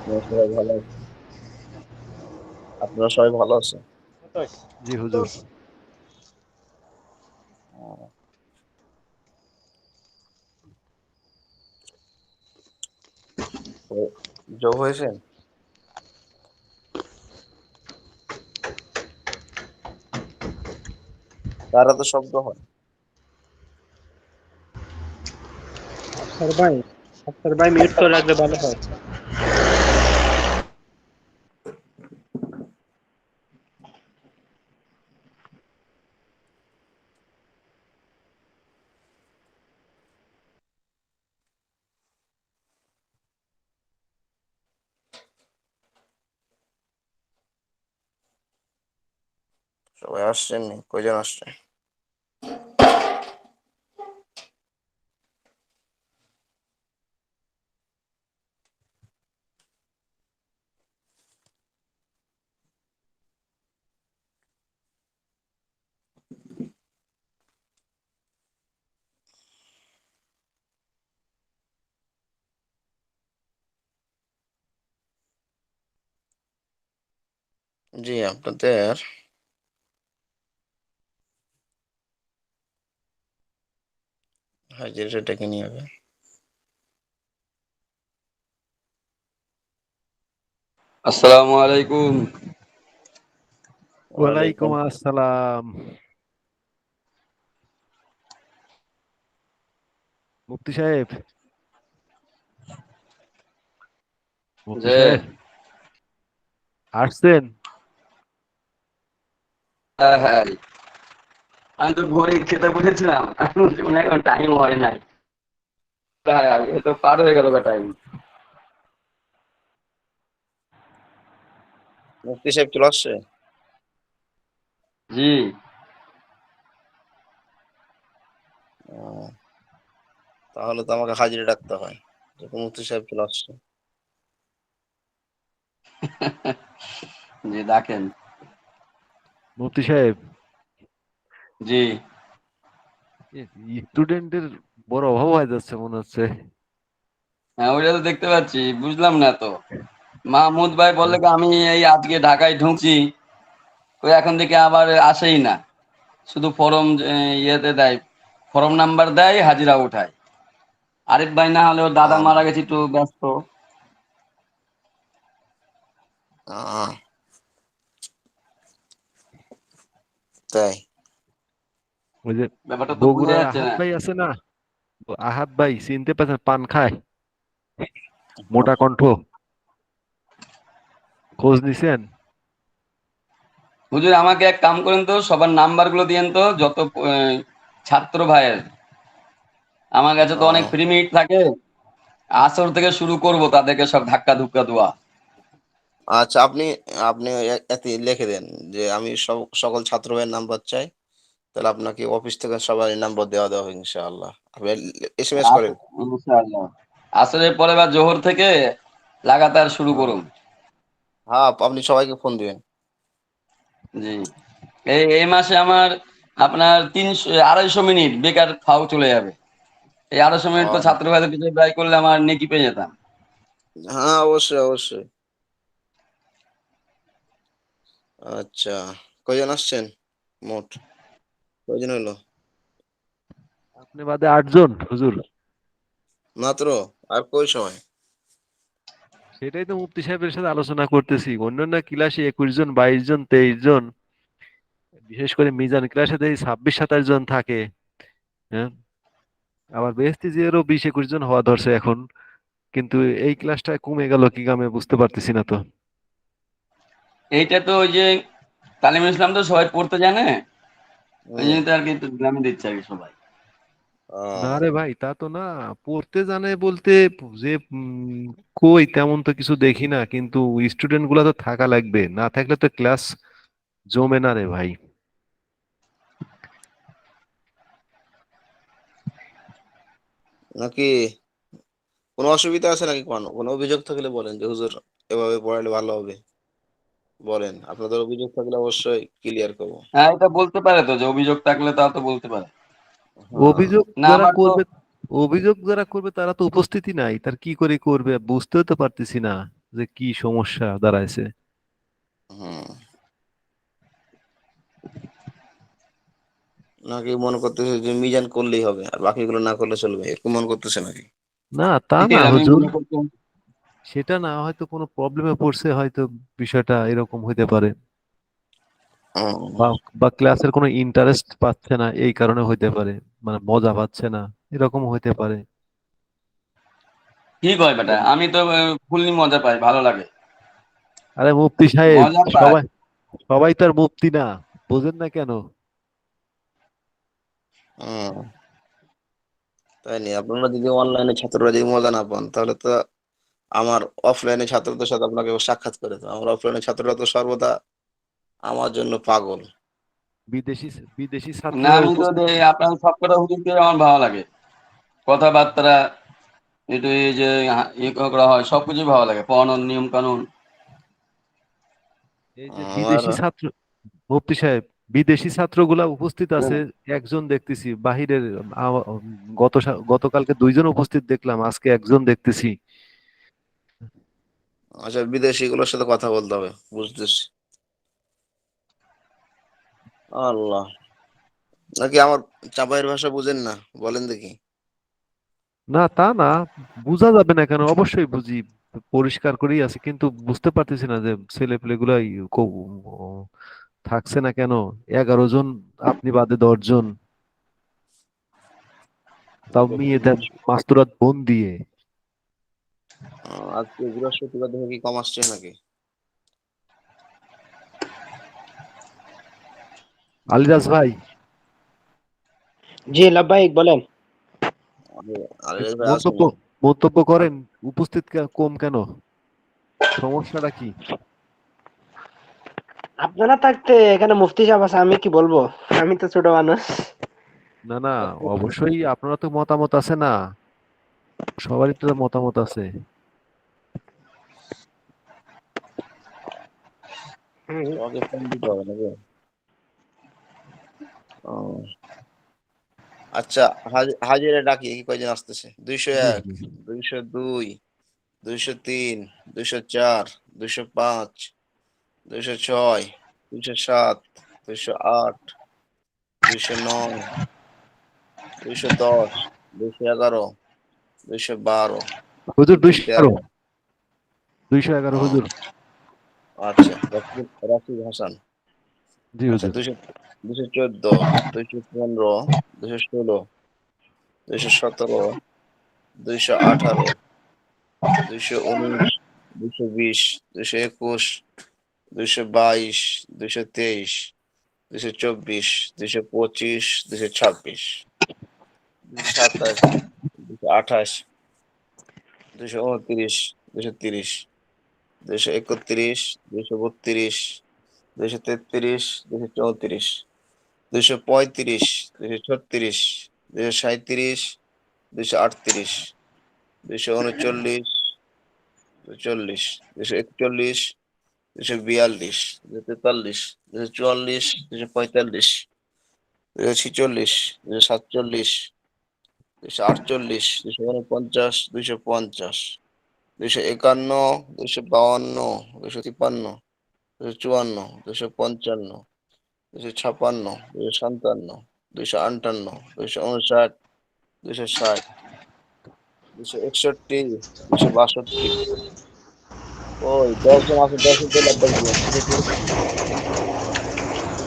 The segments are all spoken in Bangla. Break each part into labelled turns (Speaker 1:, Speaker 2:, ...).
Speaker 1: আমরা সবাই ভালো আছি। আপনারা সবাই ভালো আছেন?
Speaker 2: জি হুজুর।
Speaker 1: ও, তো যোগ হয়েছে? তারা তো শব্দ হয়।
Speaker 3: আফসার ভাই, আফসার ভাই মিউট করে রাখলে ভালো হয়।
Speaker 1: সবাই আসছেন নি? কয়জন আসছে? জি, আপনাদের হাজিরা ডেকে নিয়ে হবে।
Speaker 4: আসসালামু আলাইকুম।
Speaker 1: ওয়ালাইকুম।
Speaker 2: ওয়ালাইকুম আসসালাম। মুফতি সাহেব, মুফতি
Speaker 4: যে
Speaker 2: সাহেব আসছেন?
Speaker 4: হ্যাঁ, হ্যাঁ, আমি তো ঘড়ি খেতে বসেছিলাম, এখন টাইম হয় নাই। হ্যাঁ, এ তো পার হয়ে গেল টাইম।
Speaker 1: মুফতি সাহেব চলে আসছে?
Speaker 4: জি।
Speaker 1: ও, তাহলে তো আমাকে হাজিরা ডাকতে হয়। যখন মুফতি সাহেব চলে আসছে।
Speaker 4: জি, ডাকেন।
Speaker 2: মুফতি সাহেব,
Speaker 4: জি।
Speaker 2: স্টুডেন্টের বড় অভাব হয়ে যাচ্ছে মনে হচ্ছে।
Speaker 4: হ্যাঁ, ওইটা তো দেখতে পাচ্ছি, বুঝলাম না তো। মাহমুদ ভাই বললে কি আমি এই আজকে ঢাকায় ঢুকছি, ওই এখন থেকে আবার আসেই না, শুধু ফর্ম ইয়েতে দেয়, ফর্ম নাম্বার দেয়, হাজিরা উঠায়। আরিফ ভাই না হলে ওর দাদা
Speaker 1: আহ,
Speaker 4: মারা গেছে, একটু ব্যস্ত।
Speaker 1: আহ, তাই?
Speaker 2: ওই যে
Speaker 4: ব্যাপারটা তো বোঝা
Speaker 2: বগুড়ার
Speaker 4: যাচ্ছে
Speaker 2: আহাদ
Speaker 4: না।
Speaker 2: ভাই আছে না? ও আহাদ ভাই চিনতে পারছেন? পান খায়, মোটা কণ্ঠ, খোঁজ নিছেন?
Speaker 4: হুজুর আমাকে এক কাম করেন তো, সবার নাম্বার গুলো দিয়েন তো, যত ছাত্র ভাইয়ের। আমার কাছে তো অনেক
Speaker 1: আহ,
Speaker 4: ফ্রি মিনিট থাকে, আসর থেকে শুরু করব তাদেরকে সব ধাক্কা ধুক্কা দেওয়া।
Speaker 1: আচ্ছা, আপনি আপনি এতে লিখে দেন যে আমি সকল ছাত্র ভাইয়ের নাম্বার চাই। তাহলে আপনাকে অফিস থেকে সবার নাম্বার দেওয়া হবে ইনশাআল্লাহ। আপনি এসএমএস করেন।
Speaker 4: ইনশাআল্লাহ আসরের পরে বা জোহর থেকে লাগাতার শুরু
Speaker 1: হ্যাঁ,
Speaker 4: করুন।
Speaker 1: হ্যাঁ, আপনি সবাইকে ফোন দিবেন।
Speaker 4: জি। এই এই মাসে আমার আপনার 250 মিনিট বেকার ফাও চলে যাবে। এই 250 মিনিট তো
Speaker 1: ও,
Speaker 4: ছাত্র ভাইদের পিছনে ব্যয় করলে আমার নেকি পেয়ে যেতাম।
Speaker 1: হ্যাঁ, অবশ্যই, অবশ্যই। আচ্ছা, কয়জন আসছেন মোট? কয়জন হলো?
Speaker 2: আপনি বাদে 8 জন হুজুর।
Speaker 1: মাত্র? আর কই সময়?
Speaker 2: সেটাই তো মুফতি সাহেবের সাথে আলোচনা করতেছি। অন্যান্য ক্লাসে 21 জন, 22 জন, 23 জন, বিশেষ করে মিজান ক্লাসে দেখি 26-27 জন থাকে। হ্যাঁ, আবার বেহেস্তি জিয়ারও 20-21 জন হওয়া ধরছে এখন। কিন্তু এই ক্লাসটা কমে গেল কি কামে বুঝতে পারতেছি না তো।
Speaker 4: এইটা তো ওই যে তালিমুল ইসলাম তো সবাই পড়তে জানে, ওই
Speaker 1: হুম।
Speaker 4: জন্য তো আর কি একটু গ্রামে দিচ্ছে আর কি সবাই।
Speaker 2: না
Speaker 1: আহ,
Speaker 2: রে ভাই, তা তো না। পড়তে জানে বলতে যে কই তেমন তো কিছু দেখি না, কিন্তু স্টুডেন্ট গুলা তো থাকা লাগবে, না থাকলে তো ক্লাস জমে না রে ভাই।
Speaker 1: নাকি কোনো অসুবিধা আছে নাকি? কোনো অভিযোগ থাকলে বলেন যে হুজুর এভাবে পড়ালে ভালো হবে। বলেন, আপনাদের অভিযোগ থাকলে অবশ্যই ক্লিয়ার করবো।
Speaker 4: হ্যাঁ, এটা বলতে পারে তো, যে অভিযোগ থাকলে তাও তো বলতে পারে।
Speaker 1: হ্যাঁ।
Speaker 2: অভিযোগ
Speaker 4: না
Speaker 2: যারা
Speaker 4: আমার তো
Speaker 2: করবে, অভিযোগ যারা করবে তারা তো উপস্থিতি নাই, তার কি করে করবে বুঝতেও তো পারতেছি না। যে কি সমস্যা দাঁড়াইছে।
Speaker 1: হুম। নাকি মনে করতেছে যে মিজান করলেই হবে আর বাকিগুলো না করলে চলবে, এরকম মনে করতেছে নাকি?
Speaker 2: না তা না
Speaker 4: আমি
Speaker 2: হুজুর,
Speaker 4: মনে করতাম
Speaker 2: সেটা না, হয়তো কোনো প্রবলেমে পড়ছে, হয়তো বিষয়টা এরকম হইতে পারে,
Speaker 1: হুম।
Speaker 2: বা বা ক্লাসের কোনো ইন্টারেস্ট পাচ্ছে না এই কারণে হইতে পারে, মানে মজা পাচ্ছে না, এরকম হইতে পারে।
Speaker 4: কি কয় বেটা, আমি তো ফুললি মজা পাই, ভালো লাগে,
Speaker 2: আরে মুফতি সাহেব,
Speaker 4: মজা পাই।
Speaker 2: সবাই সবাই তো আর মুফতি না, বোঝেন না কেন?
Speaker 1: হুম। তাই নি, আপনারা যদি অনলাইনে ছাত্ররা যদি মজা না পান তাহলে তো আমার অফলাইনে ছাত্রদের সাথে আপনাকে সাক্ষাৎ করে তো আমার অফলাইনে ছাত্ররা তো সর্বদা আমার জন্য পাগল।
Speaker 2: বিদেশি বিদেশি
Speaker 4: না
Speaker 2: ছাত্ররা
Speaker 4: আমি তো আপনার সব কথা হুজুরকে আমার ভালো লাগে, কথাবার্তা, একটু এই যে করা হয় সবকিছুই ভালো লাগে, পড়ানোর নিয়ম কানুন।
Speaker 2: এই যে
Speaker 1: আমার
Speaker 2: বিদেশি ছাত্র, মুফতি সাহেব, বিদেশি ছাত্রগুলা উপস্থিত আছে, একজন দেখতেছি বাহিরের, গতকালকে দুইজন উপস্থিত দেখলাম, আজকে একজন দেখতেছি।
Speaker 1: আচ্ছা, বিদেশিগুলোর সাথে কথা বলতে হবে, বুঝতেছি। আল্লাহ, নাকি আমার চাপাইয়ের ভাষা বুঝেন না? বলেন দেখি।
Speaker 2: না তা না, বোঝা যাবে না কেন, অবশ্যই বুঝি, পরিষ্কার করেই আছে, কিন্তু বুঝতে পারতেছি না যে ছেলে পেলে গুলাই থাকছে না কেন, 11 জন, আপনি বাদে 10 জন, তাও মেয়েদের মাস্তুরাত বোন দিয়ে।
Speaker 1: আজকে বৃহস্পতিবার দেখে কি কম আসছে নাকি?
Speaker 2: আলিরাজ ভাই,
Speaker 3: জি লাব্বাইক বলেন।
Speaker 1: আরে
Speaker 2: একটু
Speaker 1: ভাই
Speaker 2: মন্তব্য
Speaker 1: আসেনি।
Speaker 2: মন্তব্য করেন, উপস্থিত কম কেন, সমস্যাটা কি?
Speaker 3: আপনারা থাকতে এখানে মুফতি সাহেব আছে, আমি কি বলবো? আমি তো ছোট মানুষ।
Speaker 2: না না, অবশ্যই আপনারা তো মতামত আছে না, সবারই তো মতামত আছে।
Speaker 3: হুম।
Speaker 1: তোমাকে ফোন দিতে হবে নাকি? ও, আচ্ছা। হাজিরা ডাকি, কি কয়জন আসতেছে?
Speaker 2: জি
Speaker 1: 201,
Speaker 2: জি।
Speaker 1: 202, 203, 204, 205, 206, 207, 208, 209, 210, 211, 212,
Speaker 2: হুজুর 211,
Speaker 1: 213।
Speaker 2: 211
Speaker 1: ও,
Speaker 2: হুজুর।
Speaker 1: আচ্ছা। রাকিব হাসান।
Speaker 2: জি
Speaker 1: আচ্ছা,
Speaker 2: হুজুর।
Speaker 1: 214, 215, 216, 217, 218, 219, 220, 221, 222, 223, 224, 225, 226, 227, 228, 229, 230, 231, 232, 233, 234, 235, 236, 237, 238, 239, 240, 241, 242, 243, 244, 245, 246, 247, 248, 249, 250, 251, 252, 253, 254, 255, 256, 257, 258, 259, 260, 261, 262। ওই 10 জন আছে, 10 জন লাভবাই দিবেন।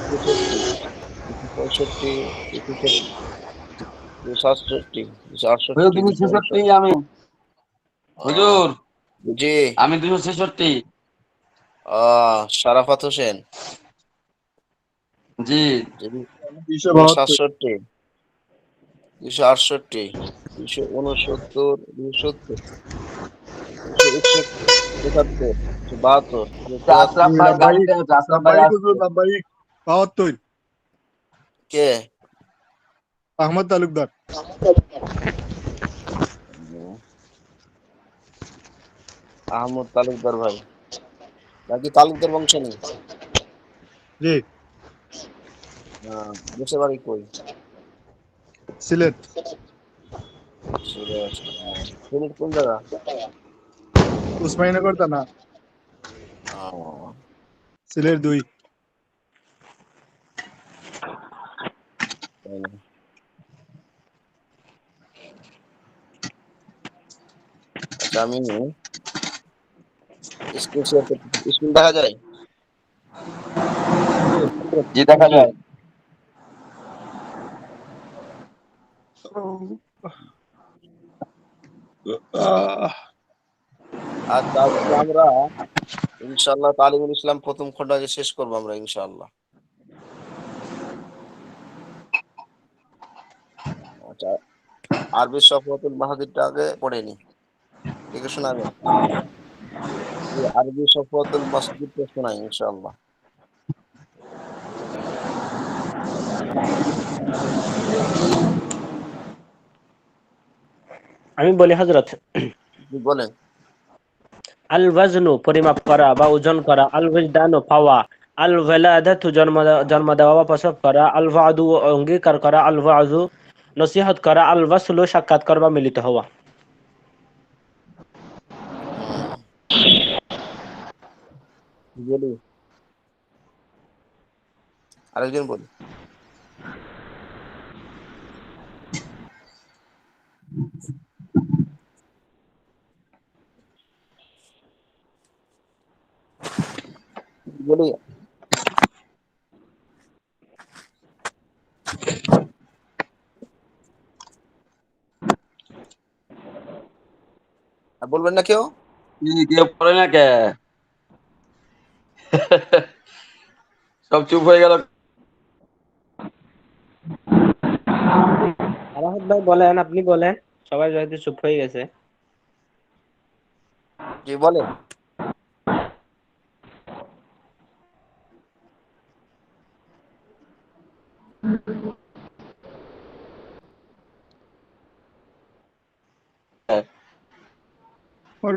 Speaker 1: 263, 263, 265, 266, 267, 268,
Speaker 4: হুজুর 266,
Speaker 1: 269।
Speaker 4: আমি
Speaker 1: আহ,
Speaker 4: হুজুর
Speaker 1: জি।
Speaker 4: আমি 266।
Speaker 1: শারাফাত হোসেন।
Speaker 4: জি।
Speaker 1: জি।
Speaker 5: 272
Speaker 1: 267, 268, 269, 270, 261, 71, 272,
Speaker 4: আশরাফ
Speaker 1: 273।
Speaker 4: ভাই
Speaker 5: লাভবাহিক
Speaker 4: গাড়িতে আছে, আশরাফ ভাই
Speaker 5: লাভবাহিক
Speaker 4: আসছে।
Speaker 5: হুজুর লাভবাহিক 72
Speaker 1: কে?
Speaker 5: আহমদ তালুকদার।
Speaker 1: আহমদ তালুকদার ভাই, নাকি তালুকদার বংশ নেই?
Speaker 5: জি
Speaker 1: দেশে বাড়ি কই?
Speaker 5: সিলেট
Speaker 1: সিলেট। সিলেট কোন জায়গা?
Speaker 5: উসমানীনগর থানা। সিলেট 2
Speaker 1: তাই না? আচ্ছা, আমি স্ক্রিন শেয়ার করতেছি। স্ক্রিন দেখা যায়?
Speaker 4: জি দেখা যায়।
Speaker 1: আচ্ছা, আজকে আমরা ইনশাআল্লাহ তালিমুল ইসলাম প্রথম খণ্ড আজকে শেষ করবো আমরা ইনশাআল্লাহ। আচ্ছা, আরবি সফওয়াতুল মাহাদিরটা আগে পড়ে নি। কে কে শোনাবেন? এই আরবি সফওয়াতুল মাসজিদটা শোনাই ইনশাআল্লাহ।
Speaker 3: আমি বলি হযরত,
Speaker 1: জি বলেন।
Speaker 3: আল ওয়াজনু পরিমাপ করা বা ওজন করা, আল ওয়াজদানু পাওয়া, আল ওয়ালাদাতু জন্ম দেওয়া বা প্রসব করা, আল ওয়াদু অঙ্গীকার করা, আল ওয়াজু নসিহত করা, আল ওয়াসলু সাক্ষাৎকার বা মিলিত হওয়া।
Speaker 1: হুম, বলি আরেকজন বলি। বলি আর বলবেন না কেউ?
Speaker 4: কি কেউ পড়ে না কে? সব চুপ হয়ে গেল।
Speaker 3: আরাহাত ভাই বলেন, আপনি বলেন, সবাই হয়তো চুপ হয়ে গেছে।
Speaker 1: জি বলেন।
Speaker 5: আমার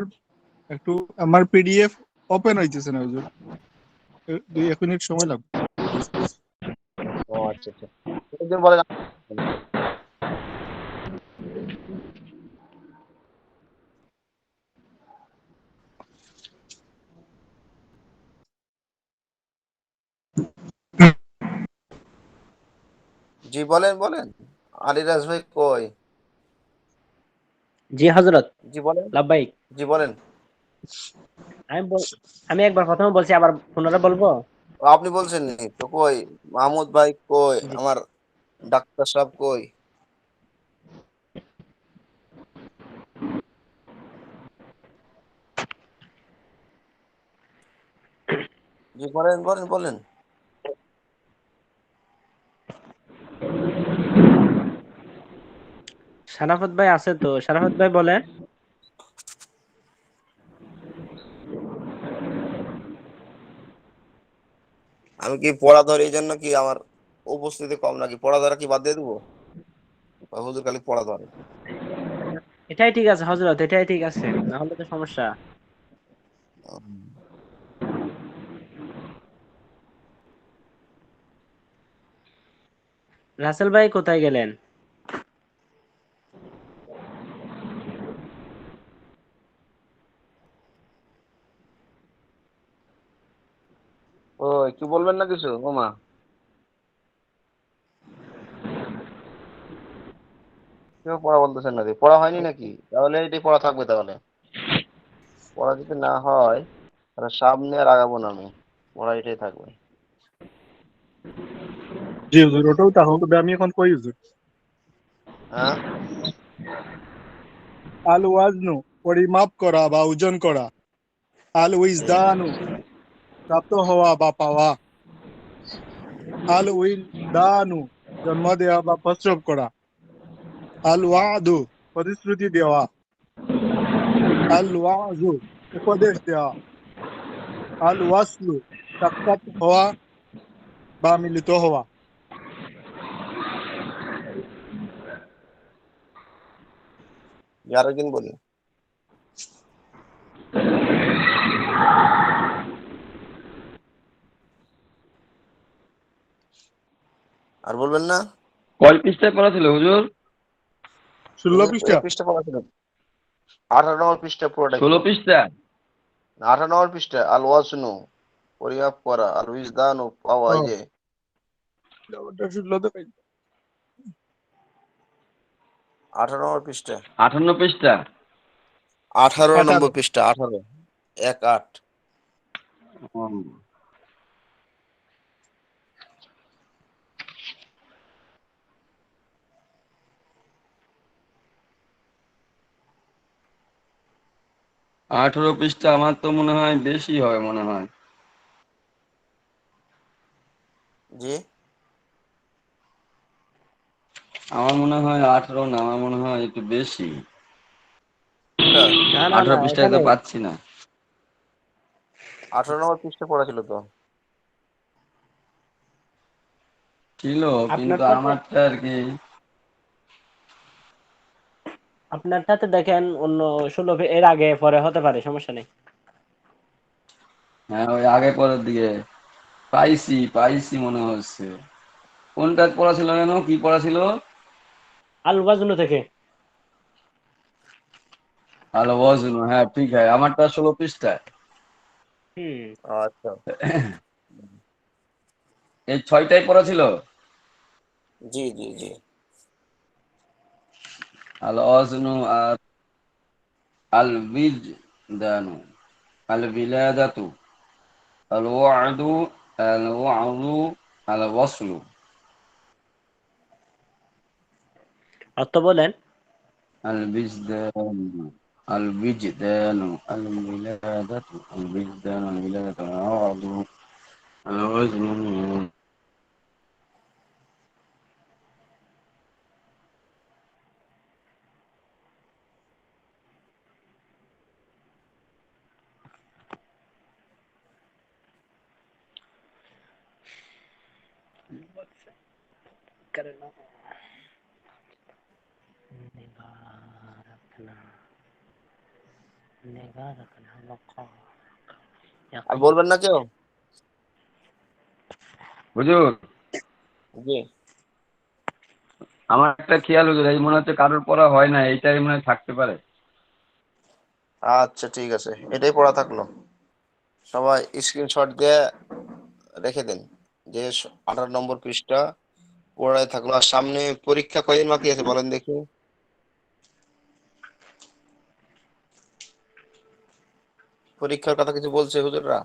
Speaker 5: একটু আমার পিডিএফ ওপেন হইতেছে না হুজুর, 2-1 মিনিট সময় লাগবে।
Speaker 1: ও আচ্ছা আচ্ছা, একজন বলেন। জি বলেন বলেন। আলিরাজ ভাই কই?
Speaker 3: জি হযরত,
Speaker 1: জি বলেন।
Speaker 3: লাব্বাইক।
Speaker 1: জি বলেন।
Speaker 3: আমি একবার প্রথমে বলছি, আবার পুনরায় বলবো।
Speaker 1: ও, আপনি বলছেন নি তো, কই মাহমুদ ভাই কই?
Speaker 3: জি
Speaker 1: আমার ডাক্তার সাহেব কই? জি বলেন বলেন বলেন।
Speaker 3: শারাফত ভাই আছে তো, শারাফত ভাই বলেন।
Speaker 1: আমি কি পড়া ধরে এই জন্য কি আমার উপস্থিতি কম নাকি? পড়া ধরা কি বাদ দিয়ে দেবো? বা হুজুর খালি পড়া ধরে?
Speaker 3: এটাই ঠিক আছে হযরত, এটাই ঠিক আছে, না হলে তো সমস্যা।
Speaker 1: উম,
Speaker 3: রাসেল ভাই কোথায় গেলেন?
Speaker 1: ও একটু বলবেন না কিছু ওমা? কেউ পড়া বলতেছেন নাকি? পড়া হয়নি নাকি? তাহলে এটাই পড়া থাকবে তাহলে। পড়া যদি না হয় তাহলে সামনে আর আগাবো না আমি। পড়া এটাই থাকবে।
Speaker 5: জি হুজুর, ওটাও তাহলে আমি এখন কই হুজুর।
Speaker 1: হ্যাঁ,
Speaker 5: আল ওয়াজনু পরিমাপ করা বা ওজন করা, আল উইজদানু প্রাপ্ত হওয়া বা পাওয়া, আল উইলদানু জন্ম দেওয়া বা প্রসব করা, আল ওয়াদু প্রতিশ্রুতি দেওয়া, আল ওয়াজু উপদেশ দেওয়া, আল ওয়াসলু সাক্ষাৎ হওয়া বা মিলিত হওয়া।
Speaker 1: আরেকদিন বলি। আর বলবেন না?
Speaker 4: কয় পৃষ্ঠায় পড়া ছিল হুজুর?
Speaker 5: 16 পৃষ্ঠা।
Speaker 1: পৃষ্ঠা পড়া ছিল, 18 নম্বর পৃষ্ঠা পুরোটা
Speaker 4: 16
Speaker 1: ছিল।
Speaker 4: পৃষ্ঠা?
Speaker 1: 58 নম্বর পৃষ্ঠা। আল ওয়াজনু পরিমাপ করা, আল উইজদানু পাওয়া, এই যে
Speaker 5: ব্যাপারটা শুনলো তো পাই।
Speaker 1: 18 নম্বর পৃষ্ঠা।
Speaker 4: 58 পৃষ্ঠা।
Speaker 1: 18
Speaker 5: 18
Speaker 1: নম্বর পৃষ্ঠা, 18 18।
Speaker 4: 18 পৃষ্ঠা আমার তো মনে হয় বেশি হয় মনে হয়।
Speaker 1: জি
Speaker 4: আমার মনে হয় 18 না, আমার মনে হয় একটু বেশি।
Speaker 1: এটা
Speaker 3: না না
Speaker 4: 18
Speaker 3: না,
Speaker 4: পৃষ্ঠায় তো
Speaker 3: এখানে
Speaker 4: পাচ্ছি না।
Speaker 1: 18 নম্বর পৃষ্ঠা পড়া ছিল তো।
Speaker 4: ছিল, কিন্তু
Speaker 3: আপনারটাতে
Speaker 4: আমারটা আর কি।
Speaker 3: আপনারটাতে দেখেন অন্য 16 এর আগে পরে হতে পারে, সমস্যা নেই।
Speaker 4: হ্যাঁ, ওই আগে পরের দিকে পাইছি পাইছি মনে হচ্ছে। কোনটা পড়া ছিল যেন, কি পড়া ছিল?
Speaker 3: আল ওয়াজনু থেকে।
Speaker 4: আলো ওয়াজনু, হ্যাঁ ঠিক আছে, আমারটা 16 পৃষ্ঠায়।
Speaker 3: হুম।
Speaker 1: আচ্ছা।
Speaker 4: এই 6টাই পড়া ছিল।
Speaker 1: জি জি জি।
Speaker 4: আল ওয়াজনু আর আল বিজদানু আল বিলাদাতু আল ওয়াদু আল ওয়াদু আল ওয়াসলু।
Speaker 3: অর্থ বলেন।
Speaker 4: আল বিজদানু আল বিজদানু আল বিলাদাতু আল বিজদানু আল বিলাদাতু আল ওয়াদু আল ওয়াজনু।
Speaker 1: আর বলবেন না কেউ?
Speaker 4: হুজুর,
Speaker 1: জি।
Speaker 4: আমার একটা খেয়াল হুজুর, এই মনে হচ্ছে কারোর পড়া হয় না, এইটাই মনে হয় থাকতে পারে।
Speaker 1: আচ্ছা ঠিক আছে, এটাই পড়া থাকলো। সবাই স্ক্রিনশট দিয়ে রেখে দিন যে 18 নম্বর পৃষ্ঠা পড়াই থাকলো। আর সামনে পরীক্ষা কয়দিন বাকি আছে বলেন দেখি? পরীক্ষার কথা কিছু বলছে হুজুররা?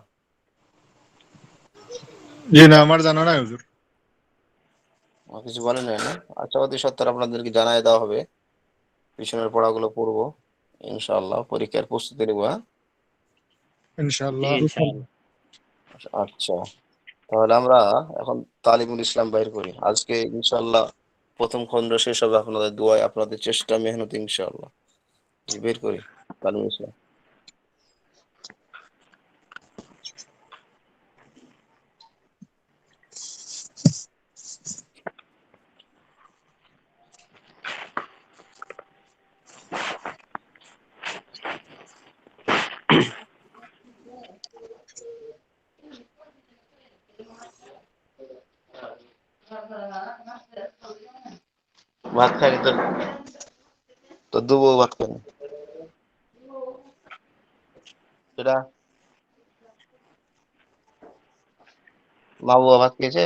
Speaker 5: জি না, আমার জানা নাই হুজুর।
Speaker 1: কিছু বলেন নাই না? আচ্ছা, অতি সত্বর আপনাদেরকে জানাই দেওয়া হবে। পিছনের পড়াগুলো পড়বো ইনশাআল্লাহ, পরীক্ষার প্রস্তুতি নেবো। হ্যাঁ,
Speaker 3: জি
Speaker 5: ইনশাআল্লাহ।
Speaker 3: ইনশাআল্লাহ।
Speaker 1: আচ্ছা। তাহলে আমরা এখন তালিমুল ইসলাম বাইর করি আজকে ইনশাআল্লাহ। প্রথম খণ্ড শেষ হবে আপনাদের দোয়ায়, আপনাদের চেষ্টা মেহনত ইনশাআল্লাহ। জি, বের করি তালিমুল ইসলাম। ভাত খাইনি তো, তো দুবো ভাত খাইনি সেটা। মা বাবা ভাত খেয়েছে?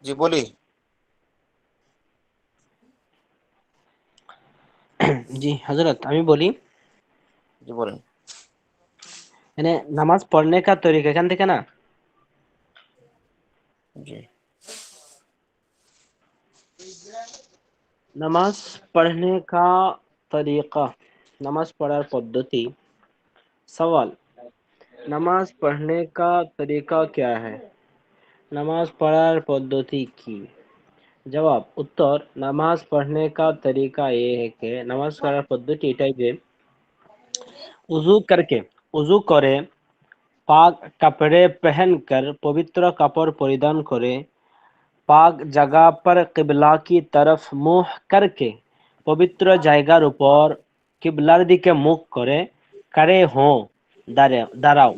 Speaker 1: জি বলি।
Speaker 3: জি हजरत, আমি বলি।
Speaker 1: জি বলেন।
Speaker 3: মানে নামাজ পড়নে কা তরিকা এখান থেকে না।
Speaker 1: জি
Speaker 3: নামাজ পড়নে কা তরিকা, নামাজ পড়ার পদ্ধতি। सवाल, नमाज पढ़ने का तरीका क्या है? नमाज पढ़ार पद्धति की? जवाब, उत्तर, नमाज पढ़ने का तरीका ये है कि नमाज पढ़ार पद्धति এটাই যে उजू करके, उजू करे, पाक कपड़े पहनकर, पवित्र कपड़ परिधान करे, पाक जगह पर किबला की तरफ मुंह करके, पवित्र জায়গার উপর কিবলার দিকে মুখ করে, खड़े हों, दाराओ,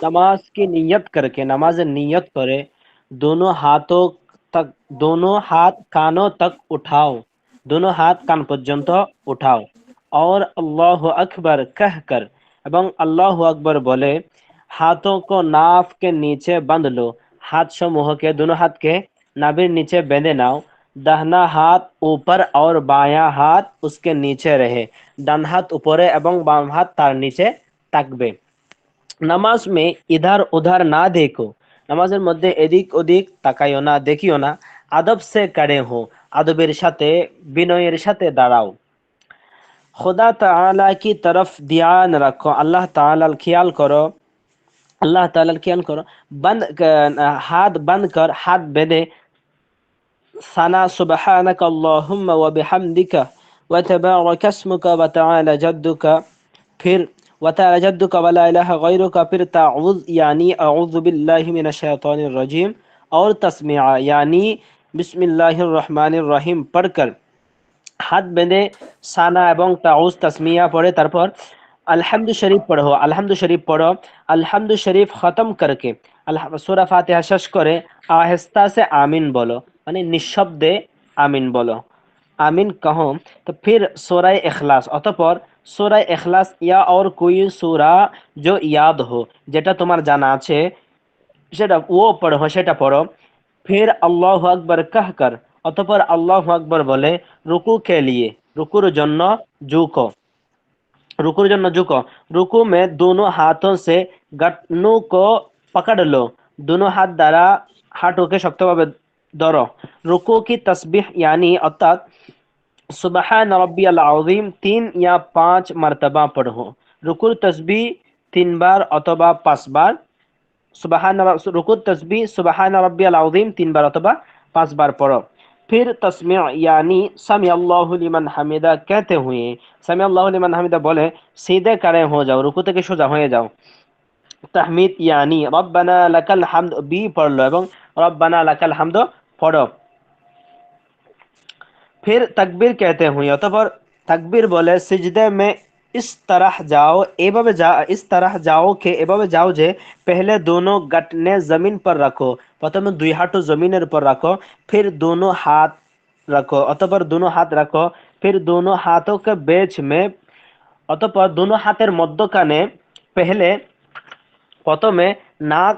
Speaker 3: नमाज की नियत करके, नमाज नियत करे, दोनों हाथों तक दोनों हाथ कानों तक उठाओ, दोनों हाथ कान पर्यंत उठाओ और अल्लाहु अकबर कहकर এবং আল্লাহু আকবার বলে हाथों को नाफ के नीचे बांध लो, हाथ समूह के दोनों हाथ के नाभिर नीचे बेंधे नाओ, दाहिना हाथ ऊपर और बायां हाथ उसके नीचे रहे, ডান হাত উপরে এবং বাম হাত তার নিচে থাকবে। নামাজ মে ইধার উধার না দেখো, নামাজের মধ্যে এদিক ওদিক তাকাইও না, দেখিও না। আদব সে কাড়ে হো, আদবের সাথে বিনয়ের সাথে দাঁড়াও। खुदा ताला की तरफ ध्यान रखो, अल्लाह ताला ख्याल करो, अल्लाह ताला ख्याल करो। हाथ बंद कर, हाथ बेंधे सना सुबहानक अल्लाहुम्मा व बिहम्दिका व तबारक अस्मुका व तआला जद्दुका, फिर व तआला जद्दुका व ला इलाहा गैरुका, फिर ताउज़ यानी अऊज़ु बिल्लाहि मिनश शैतानिर रजीम और तस्मीआ यानी बिस्मिल्लाहिर रहमानिर रहीम पढ़कर हाथ बेंधे साना এবং তাউজ তাসমিয়া পড়ে তারপর আলহামদু শরীফ পড়ো, আলহামদু শরীফ পড়ো, আলহামদু শরীফ খতম करके সূরা ফাতিহা শেষ করে आहिस्ता से आमीन बोलो, মানে নিঃশব্দে आमीन बोलो, आमीन कहो। तो फिर सूरह इखलास, অতঃপর सूरह इखलास या और कोई सूरा जो याद हो, যেটা তোমার জানা আছে সেটা ও পড়ো, সেটা পড়ো। फिर अल्लाहु अकबर कहकर, অতঃপর আল্লাহু আকবার বলে রুকু के लिए, রুকুর জন্য ঝুঁকো, रुकू जन्म झुको। रुकू में दोनों हाथों से घुटनों को पकड़ लो, दोनों हाथ द्वारा हाथों के शक्तভাবে ধরো। रुकू की तस्बीह यानी अर्थात सुबहान रब्बियल आज़ीम 3 या 5 मर्तबा पढ़ो। रुकुर तस्बीह 3 बार अथवा 5 बार, रुकुर तस्बीह सुबहान रब्बियल आज़ीम 3 बार अथवा 5 बार पढ़ो। फिर तस्मीअ यानी समी अल्लाहु लिमन हामिदा कहते हुए, समी अल्लाहु लिमन हामिदा बोले सीधे खड़े हो जाओ, रुकू থেকে সোজা হয়ে যাও। তাহমিদ यानी रब्बाना लकल হামদ বি পড়লো এবং रब्बाना लकल হামদ পড়ো। फिर तकबीर कहते हुए, অতঃপর तकबीर बोले सिजदे में इस तरह जाओ, এভাবে इस तरह जाओ के এভাবে যাও যে पहले दोनों घुटने जमीन पर रखो, প্রথমে দুই হাঁটু জমিনের উপর রাখো। फिर दोनों हाथ रखो, অতঃপর दोनों हाथ रखो। फिर दोनों हाथों के बीच में, অতঃপর दोनों হাতের মধ্যখানে पहले প্রথমে নাক,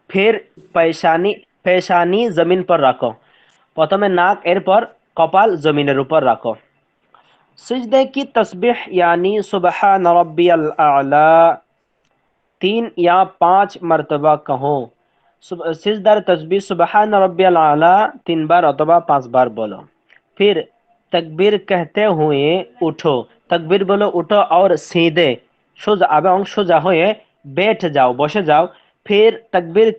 Speaker 3: फिर পেশানি, পেশানি জমিন पर রাখো, প্রথমে নাক এরপর কপাল জমিনের উপর রাখো। सिजदे की तस्बीह यानी सुबहान रब्बियल आला 3 या 5 मर्तबा कहो। सिजदार तस्बीह सुबहान रब्बियल आला 3 बार अथवा 5 बार बोलो। फिर तकबीर कहते हुए उठो, तकबीर बोलो उठो और सीधे সোজা এবং সোজা হয়ে बैठ जाओ, বসে যাও। फिर तकबीर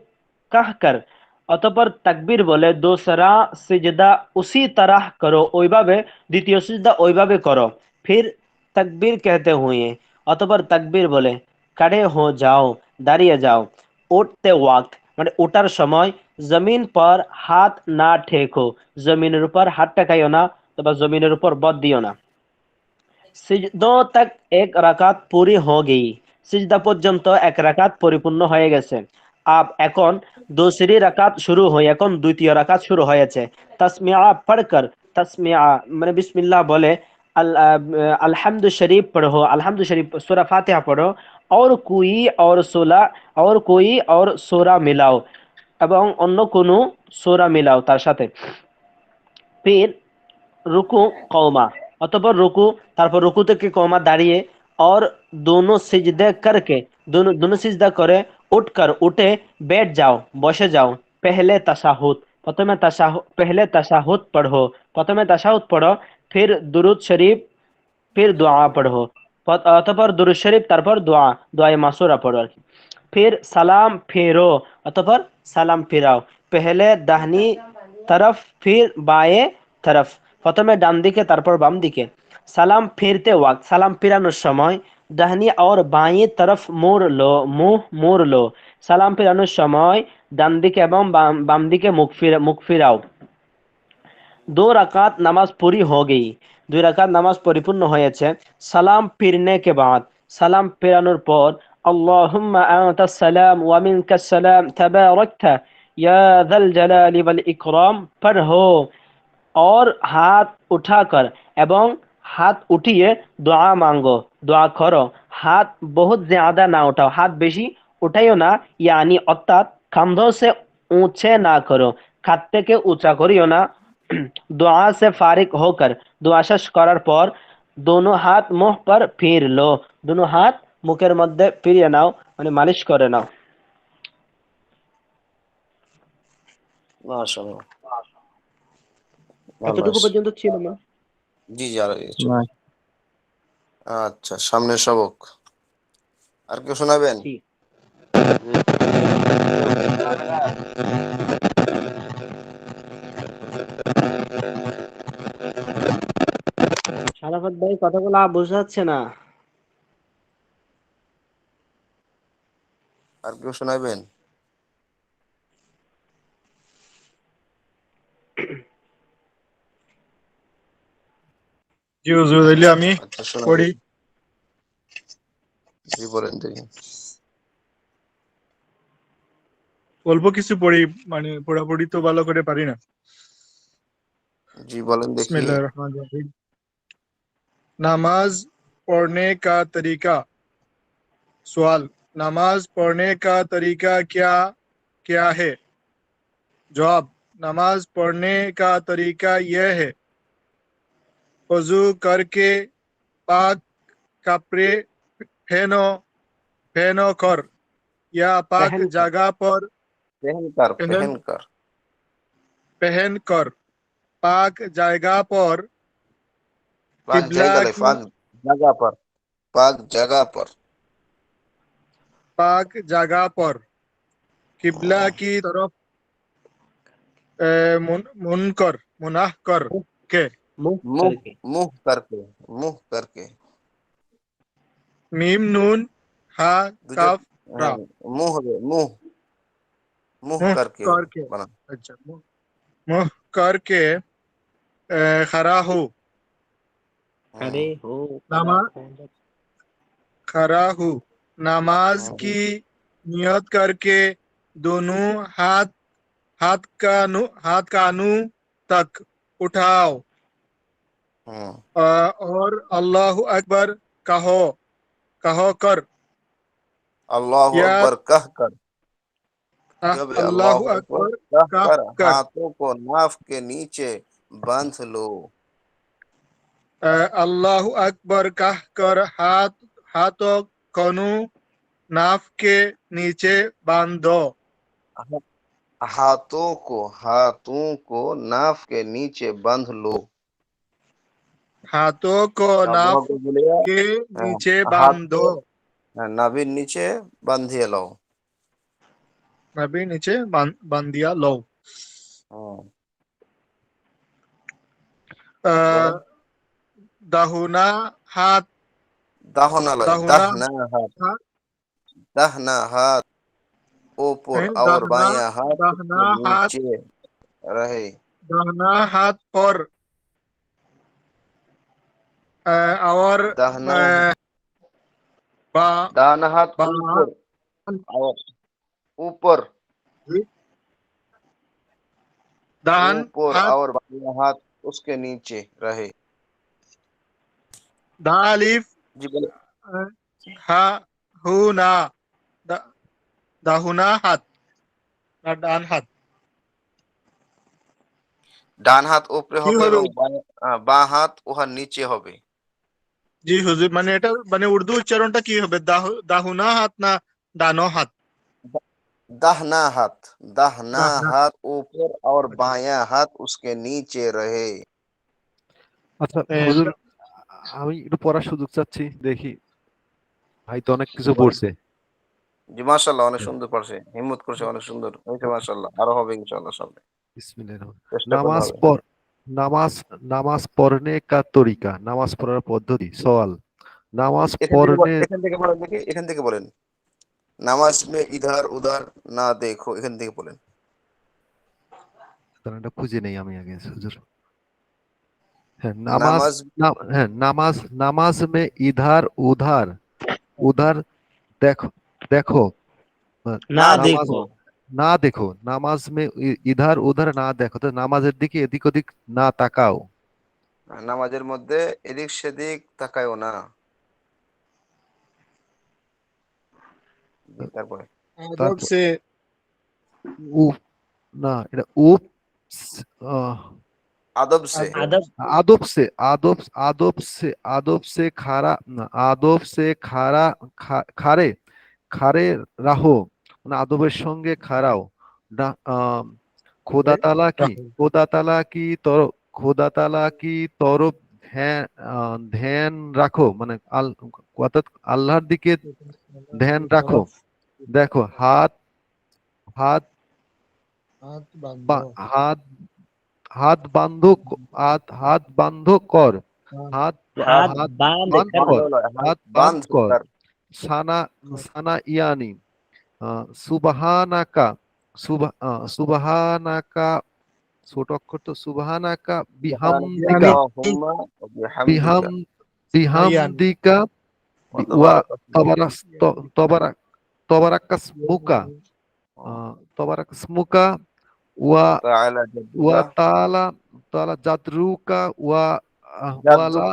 Speaker 3: कहकर, অতঃপর তাকবীর বলে दूसरा সিজদা उसी तरह करो, ওইভাবে দ্বিতীয় সিজদা ওইভাবে করো। फिर तकबीर कहते हुए, অতঃপর তাকবীর বলে खड़े हो जाओ, দাঁড়িয়ে যাও। উঠতে ওয়াক্ত মানে ওঠার সময় জমিন पर হাত না ঠেকো, জমিনের উপর হাত ঠেকাইও না অথবা জমিনের উপর বদ দিও না। সিজদোं तक एक রাকাত पूरी हो गई, সিজদা পর্যন্ত এক রাকাত পরিপূর্ণ হয়ে গেছে। আব এখন दूसरी রাকাত শুরু হয়, এখন দ্বিতীয় রাকাত শুরু হয়েছে। তাসমিয়া পড়कर, তাসমিয়া মানে বিসমিল্লাহ বলে আলহামদু শরীফ পড়ো, আলহামদু শরীফ সূরা ফাতিহা পড়ো। और कोई और সূরা মিলাও এবং অন্য কোনো সূরা মিলাও তার সাথে। फिर रुकू कौमा, অতঃপর রুকু, তারপর রুকু থেকে কৌমা দাঁড়িয়ে और दोनों सिजदे करके, दोनों दोनों सिजदा করে उठकर उठे बैठ जाओ, বসে যাও। पहले तशाहुद, প্রথমে তাশাহুদ, पहले तशाहुद पढ़ो, প্রথমে তাশাহুদ পড়ো। फिर दुरूद शरीफ, फिर दुआ पढ़ो, অতঃপর দুরূদ শরীফ তারপর দোয়া, দোয়ায়ে মাসুরা পড়ো আর কি। फिर সালাম ফেরো, অতঃপর সালাম ফিরাও। पहले दाहिनी तरफ फिर बाएं तरफ, প্রথমে ডান দিকে তারপর বাম দিকে। সালাম ফিরতে ওয়াক্ত, সালাম ফিরানোর সময় দাহিনী और बाएं तरफ মোড় লো, মুখ মোড় লো। সালাম ফিরানোর সময় ডান দিকে এবং বাম দিকে মুখ ফিরাও। दो रकात नमाज पूरी हो गई, 2 রাকাত নামাজ পরিপূর্ণ হয়েছে। সালাম ফিরনে के बाद, সালাম ফেরানোর পর আল্লাহুম্মা আনতাস সালাম ওয়া মিনকাস সালাম তাবারাকতা या दल जलाली वल इकराम पर हो और हाथ उठाकर एवं हाथ उठिए दुआ मांगो दुआ करो हाथ बहुत ज्यादा ना उठाओ हाथ बेশি उठाइयो ना यानी অর্থাৎ कंधों से ऊंचे ना करो खात থেকে উঁচা করিও না दुआ से फारिग होकर दुआ শেষ করার পর दोनों हाथ मुंह पर फिर लो दोनों हाथ মুখের মধ্যে ফিরিয়ে নাও মানে মালিশ করে নাও
Speaker 1: মাশাআল্লাহ, ভালো
Speaker 3: এতটুকু
Speaker 1: আছে।
Speaker 3: পর্যন্ত ছিল না
Speaker 1: জি, জি, আর চলুন। আচ্ছা, সামনের সবক। আর কেউ শোনাবেন?
Speaker 3: জি সারাফত ভাই কথাগুলো বোঝা যাচ্ছে না
Speaker 1: আর কেউ শোনাবেন?
Speaker 5: জি হুজুর, তাইলে আমি
Speaker 1: আচ্ছা, শোনাবেন।
Speaker 5: পড়ি।
Speaker 1: জি, বলেন দেখি।
Speaker 5: অল্প কিছু পড়ি, মানে পড়াপড়ি তো ভালো করে পারি না।
Speaker 1: জি, বলেন দেখি।
Speaker 5: बिस्मिल्लाह रहमान रहीम। नमाज पढ़ने का तरीका। सवाल, नमाज पढ़ने का तरीका क्या क्या है? जवाब, नमाज पढ़ने का तरीका यह है, वजू करके पाक कपड़े पहनो पहनो कर या पाक
Speaker 3: पहन कर
Speaker 5: जगह पर
Speaker 1: पहन कर
Speaker 5: पहन कर पाक जगह पर
Speaker 1: पाक
Speaker 5: किबला की
Speaker 1: पाक जगह पर
Speaker 5: पाक जगह पर किबला की तरफ मुनाह कर के
Speaker 3: मुंह
Speaker 1: मुंह
Speaker 3: करके
Speaker 1: मुंह करके
Speaker 5: मीम नून हा
Speaker 1: দুটো
Speaker 5: काफ रा
Speaker 1: মুহ হবে, মুহ
Speaker 5: मुंह
Speaker 1: करके
Speaker 5: करके।
Speaker 1: বানান।
Speaker 5: अच्छा, मुंह करके खड़ा हो।
Speaker 3: खड़े हो
Speaker 5: नमा खड़ा हो। नमाज की नियत करके दोनों हाथ कानू तक उठाओ और अल्लाह अकबर कहो कहो कर
Speaker 1: अल्लाह
Speaker 5: या
Speaker 1: अकबर कह कर जब
Speaker 5: अल्लाह
Speaker 1: अल्लाह अकबर
Speaker 5: अकबर
Speaker 1: कह
Speaker 5: कह
Speaker 1: कर
Speaker 5: कर
Speaker 1: हाथों को नाफ के नीचे बांध लो।
Speaker 5: अल्लाह अकबर कह कर हाथों कनू नाफ के नीचे बांधो।
Speaker 1: हाथों को नाफ के नीचे बांध लो।
Speaker 5: हाथों को नाफ के नीचे
Speaker 1: हाथ
Speaker 5: बांधो।
Speaker 1: को नाभिर नीचे बांधिए लो।
Speaker 5: अभी नीचे बांधिया लो।
Speaker 1: বলেন।
Speaker 5: दाहुना हाथ
Speaker 1: दाहना लय,
Speaker 5: दाहुना
Speaker 1: हाथ,
Speaker 5: हाथ
Speaker 1: दाहना हाथ ऊपर और
Speaker 5: दाहना
Speaker 1: बायां हाथ
Speaker 5: दाहना
Speaker 1: उसके
Speaker 5: हाथ
Speaker 1: नीचे रहे।
Speaker 5: दाहना हाथ पर और
Speaker 1: दाहना
Speaker 5: बा
Speaker 1: दाहना हाथ
Speaker 5: बा
Speaker 1: ऊपर और ऊपर
Speaker 5: दाहन
Speaker 1: ऊपर
Speaker 5: हाथ
Speaker 1: और बायां हाथ उसके नीचे रहे।
Speaker 5: दालिफ
Speaker 1: जी बोले।
Speaker 5: हा हुना दाहुना हाथ ना डान हाथ
Speaker 1: ডান হাত উপরে
Speaker 5: কি
Speaker 1: হবে
Speaker 5: হবে?
Speaker 1: এবং বাঁ হাত উহার নিচে হবে।
Speaker 5: জি হুজুর, মানে এটা মানে উর্দু উচ্চারণটা কি হবে? দাহুনা হাত না ডানো হাত?
Speaker 1: दाहना
Speaker 5: दाहना
Speaker 1: हाथ ऊपर और
Speaker 5: अच्छा।
Speaker 1: बायां हाथ उसके नीचे रहे।
Speaker 2: আচ্ছা হুজুর, আমি একটু পড়ার সুযোগ চাচ্ছি, দেখি ভাই তো অনেক কিছু পড়ছে।
Speaker 1: জি, মাশাআল্লাহ, অনেক সুন্দর পারছে, হিম্মত করছে, অনেক সুন্দর হয়েছে, মাশাআল্লাহ, আরো হবে ইনশাআল্লাহ সামনে।
Speaker 2: বিসমিল্লাহির রহমানির রহিম।
Speaker 1: চেষ্টা করলে
Speaker 2: নামাজ
Speaker 1: হবে।
Speaker 2: পড় নামাজ নামাজ পড়নে কা তরিকা, নামাজ পড়ার পদ্ধতি। সওয়াল, নামাজ পড়নে
Speaker 1: এখান থেকে বলেন দেখি, এখান থেকে বলেন। নামাজ মে ইধার উধার না দেখো, এখান থেকে বলেন।
Speaker 2: এটা খুঁজে নেই আমি আগে হুজুর। হ্যাঁ, নামাজ
Speaker 1: নামাজ
Speaker 2: হ্যাঁ, নামাজ মে ইধার উধার উধার দেখো দেখো
Speaker 3: না
Speaker 2: নামাজ
Speaker 3: দেখো
Speaker 2: না দেখো, নামাজ মে ইধার উধার না দেখো, তো নামাজের দিকে এদিক ওদিক না তাকাও।
Speaker 1: নামাজের মধ্যে এদিক সেদিক তাকায়ও না। জি, তারপরে
Speaker 5: আদব
Speaker 2: তারপর
Speaker 5: সে
Speaker 2: উপ, না এটা উপ, আহ,
Speaker 1: আদব সে।
Speaker 3: अदब
Speaker 2: আদব সে, আদব, আদব সে, আদব সে খারা না, আদব সে খারা, খারে, খারে রাহো, মানে আদবের সঙ্গে খাড়াও। খোদা তালা কি, খোদা তালা কি তর, খোদা তালা কি তরফ ধ্যান, ধ্যান রাখো, মানে অর্থাৎ আল্লাহর দিকে ধ্যান রাখো। দেখো হাত, হাত হাত, হাত বান্ধো, হাত, হাত বান্ধো কর, হাত,
Speaker 3: हाथ
Speaker 2: হাত
Speaker 3: बांध
Speaker 2: বান্ধ
Speaker 3: कर
Speaker 2: কর,
Speaker 1: বান্ধ নয়, হাত
Speaker 2: হাত বান্ধ
Speaker 1: বান্ধ
Speaker 2: কর।
Speaker 1: তার।
Speaker 2: সানা, সানা ইয়ানি, সুবহানাকা, সুবহানাকা, ছোট অক্ষর তো, সুবহানাকা
Speaker 5: ইয়ানি
Speaker 2: বিহামদিকা,
Speaker 1: সুবহানাল্লাহুম্মা ওয়া
Speaker 2: বিহাম,
Speaker 1: বিহামদিকা
Speaker 5: ইয়ানি
Speaker 2: বিহামদিকা,
Speaker 1: ওয়া
Speaker 2: ওয়া
Speaker 1: তাবারাকা ইসমুকা।
Speaker 2: তবারাস, তবারাক, তবারাকাসমুকা, তবারাকাসমুকা, ওয়া,
Speaker 1: ওয়া তাআলা
Speaker 2: ওয়া
Speaker 1: জাদ্দুকা
Speaker 2: তাআলা, তাআলা জাদরুকা, ওয়া ওয়ালা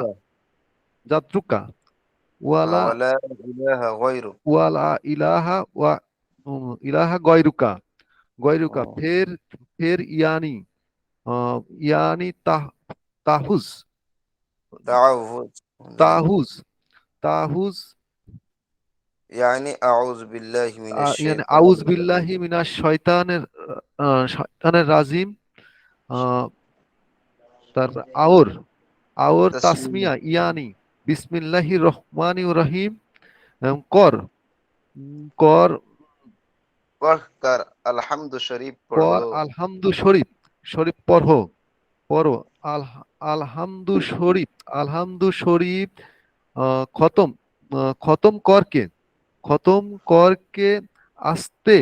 Speaker 1: জাদ্দুকা
Speaker 2: জাদরুকা, ওয়ালা,
Speaker 1: ওয়া লা ইলাহা গায়রুক।
Speaker 2: ওয়ালা ইলাহা, ওয়া ইলাহা গয়রুকা, গয়রুকা, ফের ইয়ানি, ইয়ানি তাহুজ,
Speaker 1: তাআউযুজ, জি।
Speaker 2: তাহুজ, তাহুজ,
Speaker 1: ইয়ানি আউযু বিল্লাহি মিনাশ
Speaker 2: ইয়ানি আউজ
Speaker 1: শাইতানির রাজিম।
Speaker 2: বিল্লাহি মিনাশ শয়তানের, শয়তানের রাজিম। আহ, তারপর আওর, আওর
Speaker 1: তাসমিয়া
Speaker 2: তাসমিয়া ইয়ানি বিসমিল্লাহির রহমানির রহিম, কর, কর,
Speaker 1: কর আলহামদু শরীফ
Speaker 2: কর
Speaker 1: পড়ো।
Speaker 2: আলহামদু শরীফ, শরীফ পড়ো, পড়ো, আল, আলহামদু শরীফ, আলহামদু শরীফ, খতম, খতম করকে, খতম করকে, আস্তে,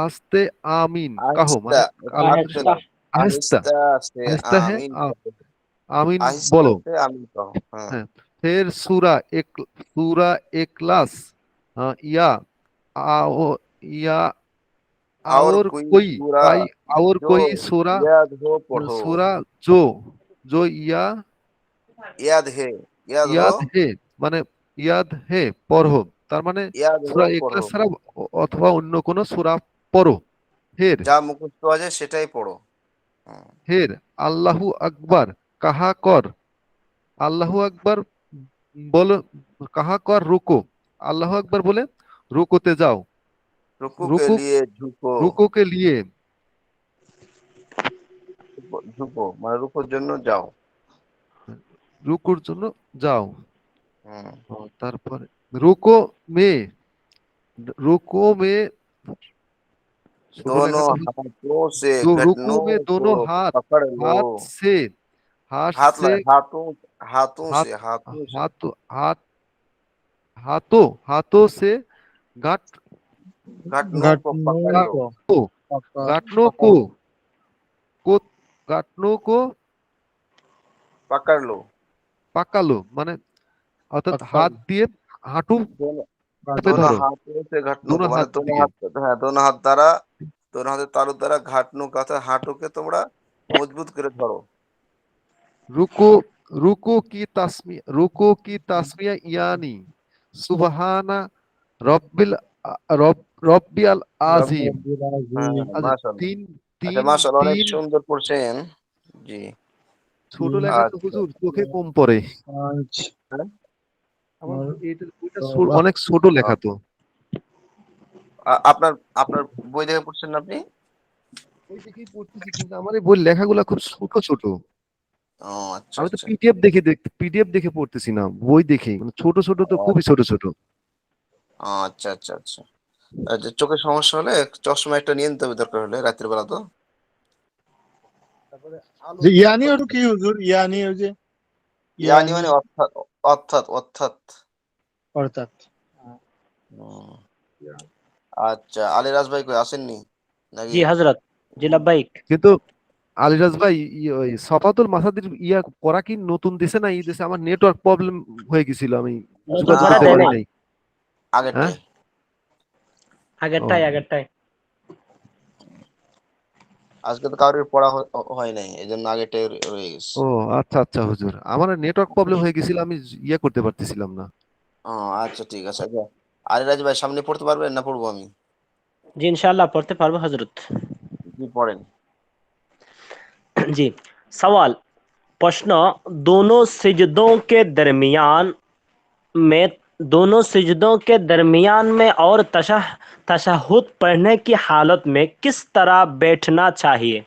Speaker 2: আস্তে আমিন কাহো,
Speaker 1: আহিস্তা,
Speaker 2: মানে
Speaker 1: এটা আস্তে
Speaker 3: आहिस्ता
Speaker 1: নয়।
Speaker 2: আহেস্তা,
Speaker 1: আহিস্তা সে
Speaker 2: আহেস্তা হ্যাঁ,
Speaker 1: আমিন কहो।
Speaker 2: আমিন
Speaker 1: আহিস্তা
Speaker 2: বলো।
Speaker 1: সে আমিন কहो। হ্যাঁ।
Speaker 2: হ্যাঁ, ফের সূরা এক, সূরা ইখলাস, ইয়া, আও, ইয়া,
Speaker 1: और
Speaker 2: और
Speaker 1: कोई
Speaker 2: कोई,
Speaker 1: सूरा
Speaker 2: आई, और
Speaker 1: जो
Speaker 2: कोई सूरा,
Speaker 1: याद हो पढ़ो।
Speaker 2: सूरा जो, जो या,
Speaker 1: याद है, याद हो,
Speaker 2: ইয়াদ হে, মানে ইয়াদ হে পড়ো, তার মানে
Speaker 1: याद हो
Speaker 2: সূরা ইখলাস
Speaker 1: पढ़ो।
Speaker 2: ছাড়া অথবা অন্য কোন সূরা পড়ো। ফের,
Speaker 1: যা মুখস্থ আছে সেটাই পড়ো। হুম।
Speaker 2: ফের আল্লাহু আকবার কাহা কর, আল্লাহু আকবার বলো, কাহা কর রুকো, আল্লাহু আকবার বলে রুকুতে যাও,
Speaker 1: रुकू के
Speaker 2: রুকু,
Speaker 1: लिए झुको।
Speaker 2: রুকুকে লিয়ে,
Speaker 1: झुको মানে রুকুর জন্য যাও।
Speaker 2: রুকুর জন্য যাও।
Speaker 1: হুম।
Speaker 2: তারপরে রুকো মে, রুকো মে, ছোট লেখা
Speaker 1: दोनों
Speaker 2: তো,
Speaker 1: हाथों से
Speaker 2: रुकू
Speaker 1: घुटनों
Speaker 2: में
Speaker 1: को
Speaker 2: दोनों हाथ,
Speaker 1: पकड़ लो।
Speaker 2: हाथ से, हाथ
Speaker 1: हाथ
Speaker 2: से,
Speaker 1: लाए, हाथों, हाथों
Speaker 2: हाथ,
Speaker 1: से, हाथों से
Speaker 2: हाथ, हाथ, हाथों, हाथों से गांठ,
Speaker 1: घुटनों को पकड़
Speaker 5: घटना
Speaker 1: लो।
Speaker 2: को,
Speaker 5: पकड़
Speaker 2: गांठनों
Speaker 5: पकड़
Speaker 2: को, गांठनों को
Speaker 1: पकड़ लो।
Speaker 2: পাকালো, মানে অর্থাৎ
Speaker 5: पकड़
Speaker 2: হাত দিয়ে হাঁটু
Speaker 1: दोनों
Speaker 2: চেপে
Speaker 1: दोनों
Speaker 2: ধরো,
Speaker 1: हाथों से घुटनों
Speaker 2: দুনো
Speaker 1: को মানে
Speaker 2: হাত
Speaker 1: दोनों
Speaker 2: দিয়ে।
Speaker 1: हाथ, হ্যাঁ दोनों हाथ দ্বারা, दोनों হাতের তালুর দ্বারা ঘাটনু কথা হাঁটুকে তোমরা মজবুত করে ধরো।
Speaker 2: রুকু, রুকু কি তাসমিয়া, রুকু কি তাসমিয়া ইয়ানি সুবহানা রব্বিল, রব, রব্বিয়াল
Speaker 5: रब
Speaker 2: আজিম।
Speaker 5: रब्बिल
Speaker 1: হ্যাঁ
Speaker 5: आज़ीम।
Speaker 2: আচ্ছা,
Speaker 1: মাশাআল্লাহ।
Speaker 2: তিন,
Speaker 1: আচ্ছা
Speaker 2: তিন,
Speaker 1: মাশাআল্লাহ, অনেক
Speaker 2: তিন,
Speaker 1: সুন্দর পড়ছেন। জি।
Speaker 2: ছোট লেখা তো
Speaker 1: আচ্ছা।
Speaker 2: হুজুর চোখে কম পড়ে।
Speaker 5: पाँच
Speaker 2: হ্যাঁ? আমার
Speaker 5: और
Speaker 2: এটা, ওইটা
Speaker 5: वाह
Speaker 2: অনেক ছোট লেখা তো।
Speaker 1: আপনার আপনার বই দেখে পড়ছেন না আপনি?
Speaker 2: ওই দেখেই পড়তেছি, কিন্তু আমার এই বই লেখাগুলা খুব ছোট ছোট।
Speaker 1: ও আচ্ছা
Speaker 2: আমি তো
Speaker 1: আচ্ছা।
Speaker 2: পিডিএফ দেখে পিডিএফ দেখে পড়তেছি না, বই দেখে, মানে ছোট ছোট তো, খুবই ছোট ছোট।
Speaker 1: আচ্ছা আচ্ছা আচ্ছা। যে চোখের সমস্যা হলে চশমা একটা নিয়ে নিতে হবে দরকার হলে রাত্রির বেলা তো।
Speaker 2: তারপরে
Speaker 5: যে ইয়ানি ওটা কি হুজুর ইয়ানি ওই যে
Speaker 1: ইয়ানি
Speaker 5: ইয়ানি
Speaker 1: মানে অর্থাৎ, অর্থাৎ অর্থাৎ।
Speaker 5: অর্থাৎ
Speaker 1: হুম। আচ্ছা, আলিরাজ ভাই কই আসেননি নাকি?
Speaker 3: जी हजरत जी लब्बाइक
Speaker 2: কিন্তু আলিরাজ ভাই, ওই সফাতুল মাসাদির ইয়া করা কি নতুন দিছে না ই দিছে? আমার নেটওয়ার্ক প্রবলেম হয়ে গেছিল, আমি
Speaker 3: নতুন
Speaker 2: যোগাযোগ
Speaker 1: না
Speaker 3: করা
Speaker 2: করতে
Speaker 3: দেয়
Speaker 2: পারি
Speaker 3: না
Speaker 2: নাই। হ্যাঁ,
Speaker 1: আগেরটাই।
Speaker 3: আগেরটাই
Speaker 2: ও,
Speaker 3: আগেরটাই
Speaker 1: আজকে তো কারোর পড়া হয় নাই, এই জন্য আগেটাই রয়ে গেছে।
Speaker 2: ও আচ্ছা আচ্ছা হুজুর, আমার নেটওয়ার্ক প্রবলেম হয়ে গেছিল, আমি ইয়ে করতে পারতেছিলাম না।
Speaker 1: ও আচ্ছা, ঠিক আছে। আচ্ছা, আরিরাজ ভাই সামনে পড়তে পারবেন না পড়বো আমি?
Speaker 3: জি ইনশাআল্লাহ পড়তে পারবো হযরত।
Speaker 1: কি পড়েন?
Speaker 3: जी। सवाल। प्रश्न। दोनों सिजदों के दरमियान में दोनों सिजदों के दरमियान में और तशहुद पढ़ने की हालत में किस तरह बैठना चाहिए?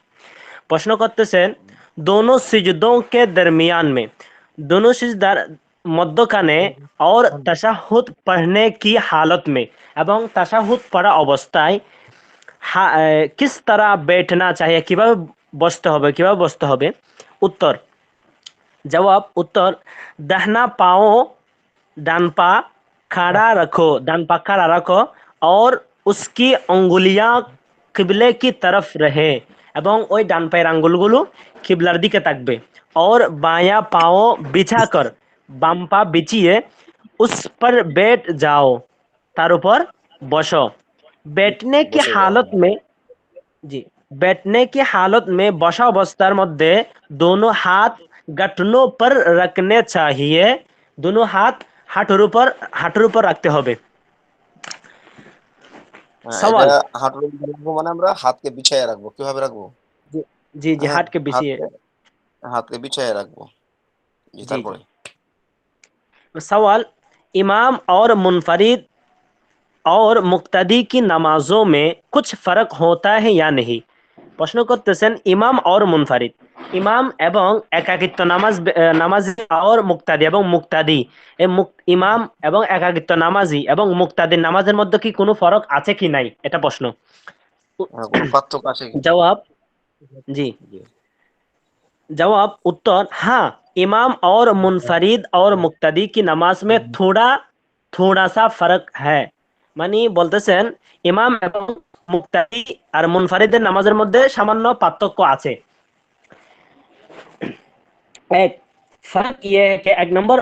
Speaker 3: प्रश्न করতেছেন दोनों सिजदों के दरमियान में दोनों सिजदार মধ্যখানে और तशहुद पढ़ने की हालत में এবং তাশাহুদ পড়া অবস্থায় किस तरह बैठना चाहिए, কিভাবে বসতে হবে। उत्तर। जवाब। उत्तर। दाहिना पाँव डान पा खड़ा रखो और उसकी अंगुलियां किबले की तरफ रहे এবং ওই ডান পায়ের আঙ্গুলগুলো কিবলার দিকে থাকবে और बायां पाँव बिछाकर বাম পা বিছিয়ে उस पर बैठ जाओ তার উপর বসো। बैठने की
Speaker 1: বসে যাও।
Speaker 3: हालत में जी बैठने की हालत में बसा अवस्थार मध्य दोनों हाथ घुटनों पर रखने चाहिए। दोनों हाथ হাঁটুর উপর রাখতে হবে।
Speaker 1: হ্যাঁ, এটা
Speaker 3: सवाल।
Speaker 1: হাঁটুর উপর রাখবো মানে আমরা হাতকে বিছাইয়ে রাখবো। কিভাবে রাখবো?
Speaker 3: जी जी जी,
Speaker 1: হ্যাঁ,
Speaker 3: हाथ के बिछिए।
Speaker 1: হাতকে হাতকে বিছাইয়ে রাখবো। জি,
Speaker 3: जी
Speaker 1: তারপরে?
Speaker 3: जी। सवाल। इमाम और मुनफरिद और मुक्तदी की नमाजों में कुछ फर्क होता है या नहीं? প্রশ্ন করতেছেন ইমাম और মুনফারিদ, ইমাম এবং একাকিত্ব নামাজি और মুক্তাদি এবং মুক্তাদি এই ইমাম এবং একাকিত্ব নামাজি এবং মুক্তাদির নামাজের মধ্যে কি কোনো ফরক আছে কি নাই, এটা প্রশ্ন।
Speaker 1: হ্যাঁ, কোনো পার্থক্য আছে কি?
Speaker 3: জবাব। জি।
Speaker 1: জি।
Speaker 3: जवाब। उत्तर। हाँ, इमाम और मुनफरिद और मुक्तदी की नमाज में थोड़ा थोड़ा सा फर्क है। মানে বলতেছেন ইমাম এবং মুক্তাদি আর মুনফারিদের নামাজের মধ্যে সামান্য পার্থক্য আছে। एक फर्क ये है कि एक नंबर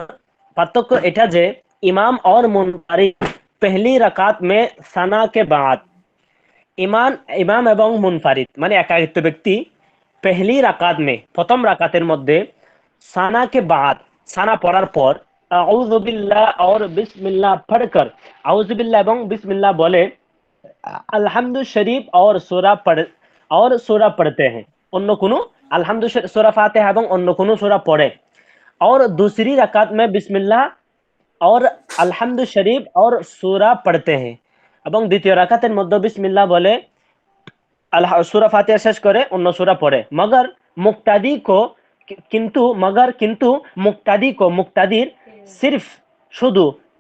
Speaker 3: पार्थक्य এটা যে इमाम और मुनफरिद पहली रकात में सना के बाद ইমাম এবং মুনফারিদ মানে একাকিত্ব ব্যক্তি पहली রাকাত में প্রথম রাকাতের মধ্যে সানা के बाद সানা পড়ার পর আউযু বিল্লাহ और बिस्मिल्लाह पढ़कर আউযু বিল্লাহ এবং বিসমিল্লাহ বলে আলহামদু শরীফ और सूरा पढ़ते हैं। অন্য কোনো আলহামদু सूरा ফাতিহা এবং অন্য কোনো सूरा পড়ে और दूसरी रकात में बिस्मिल्लाह और আলহামদু শরীফ और सूरा पढ़ते हैं এবং দ্বিতীয় রাকাতের মধ্যে বিসমিল্লাহ বলে सूरा फातिहा शेष करे अन्य सूरा पढ़े। मगर मुक्तादीर सिर्फ शुद्ध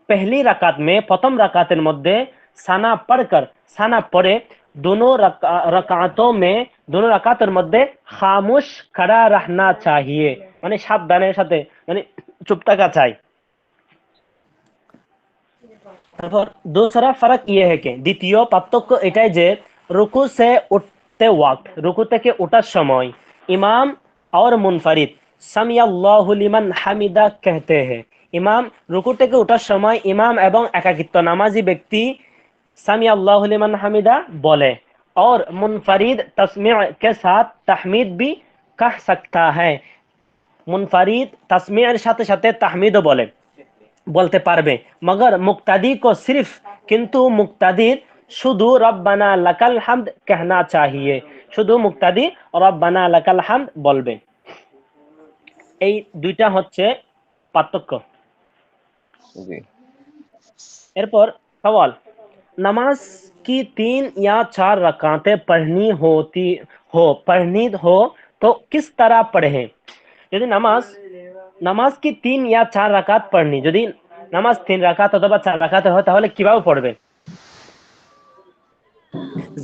Speaker 3: पहली रकात में प्रथम रकातेर मध्य साना पढ़कर साना पढ़े दोनों रकातों मध्य खामोश खड़ा रहना चाहिए माने साबधानेर साथे माने चुप थाका चाই। दूसरा फर्क ये है कि द्वितीय पार्थक्य এটাই যে रुकू से उठते वक्त रुकू থেকে ওঠার সময় इमाम और मुनफरिद सामी अल्लाहु लिमन हामिदा कहते हैं। इमाम रुकू থেকে ওঠার সময় इमाम এবং একাকিত্ব নামাজি ব্যক্তি सामी अल्लाहु लिमन हामिदा बोले और मुनफरिद तस्मीअ के साथ तहमीद भी कह सकता है। मुनफरिद तस्मीअर সাথে সাথে তাহমিদও বলতে পারবে। मगर मुक्तादी को सिर्फ किंतु मुक्तादिर शुद्ध रब्बाना लकल हम्द कहना चाहिए। शुद्ध मुक्तादी रब्बाना लकल हम्द বলবে। এই দুইটা হচ্ছে পার্থক্য।
Speaker 1: জি।
Speaker 3: এরপর সওয়াল। नमाज की 3 या 4 रकातें पढ़नी हो तो किस तरह पढ़ें? যদি নামাজ কি 3 या 4 রাকাত পড়নি, যদি নামাজ 3 রাকাত অথবা 4 রাকাতে হয় তাহলে কিভাবে পড়বে?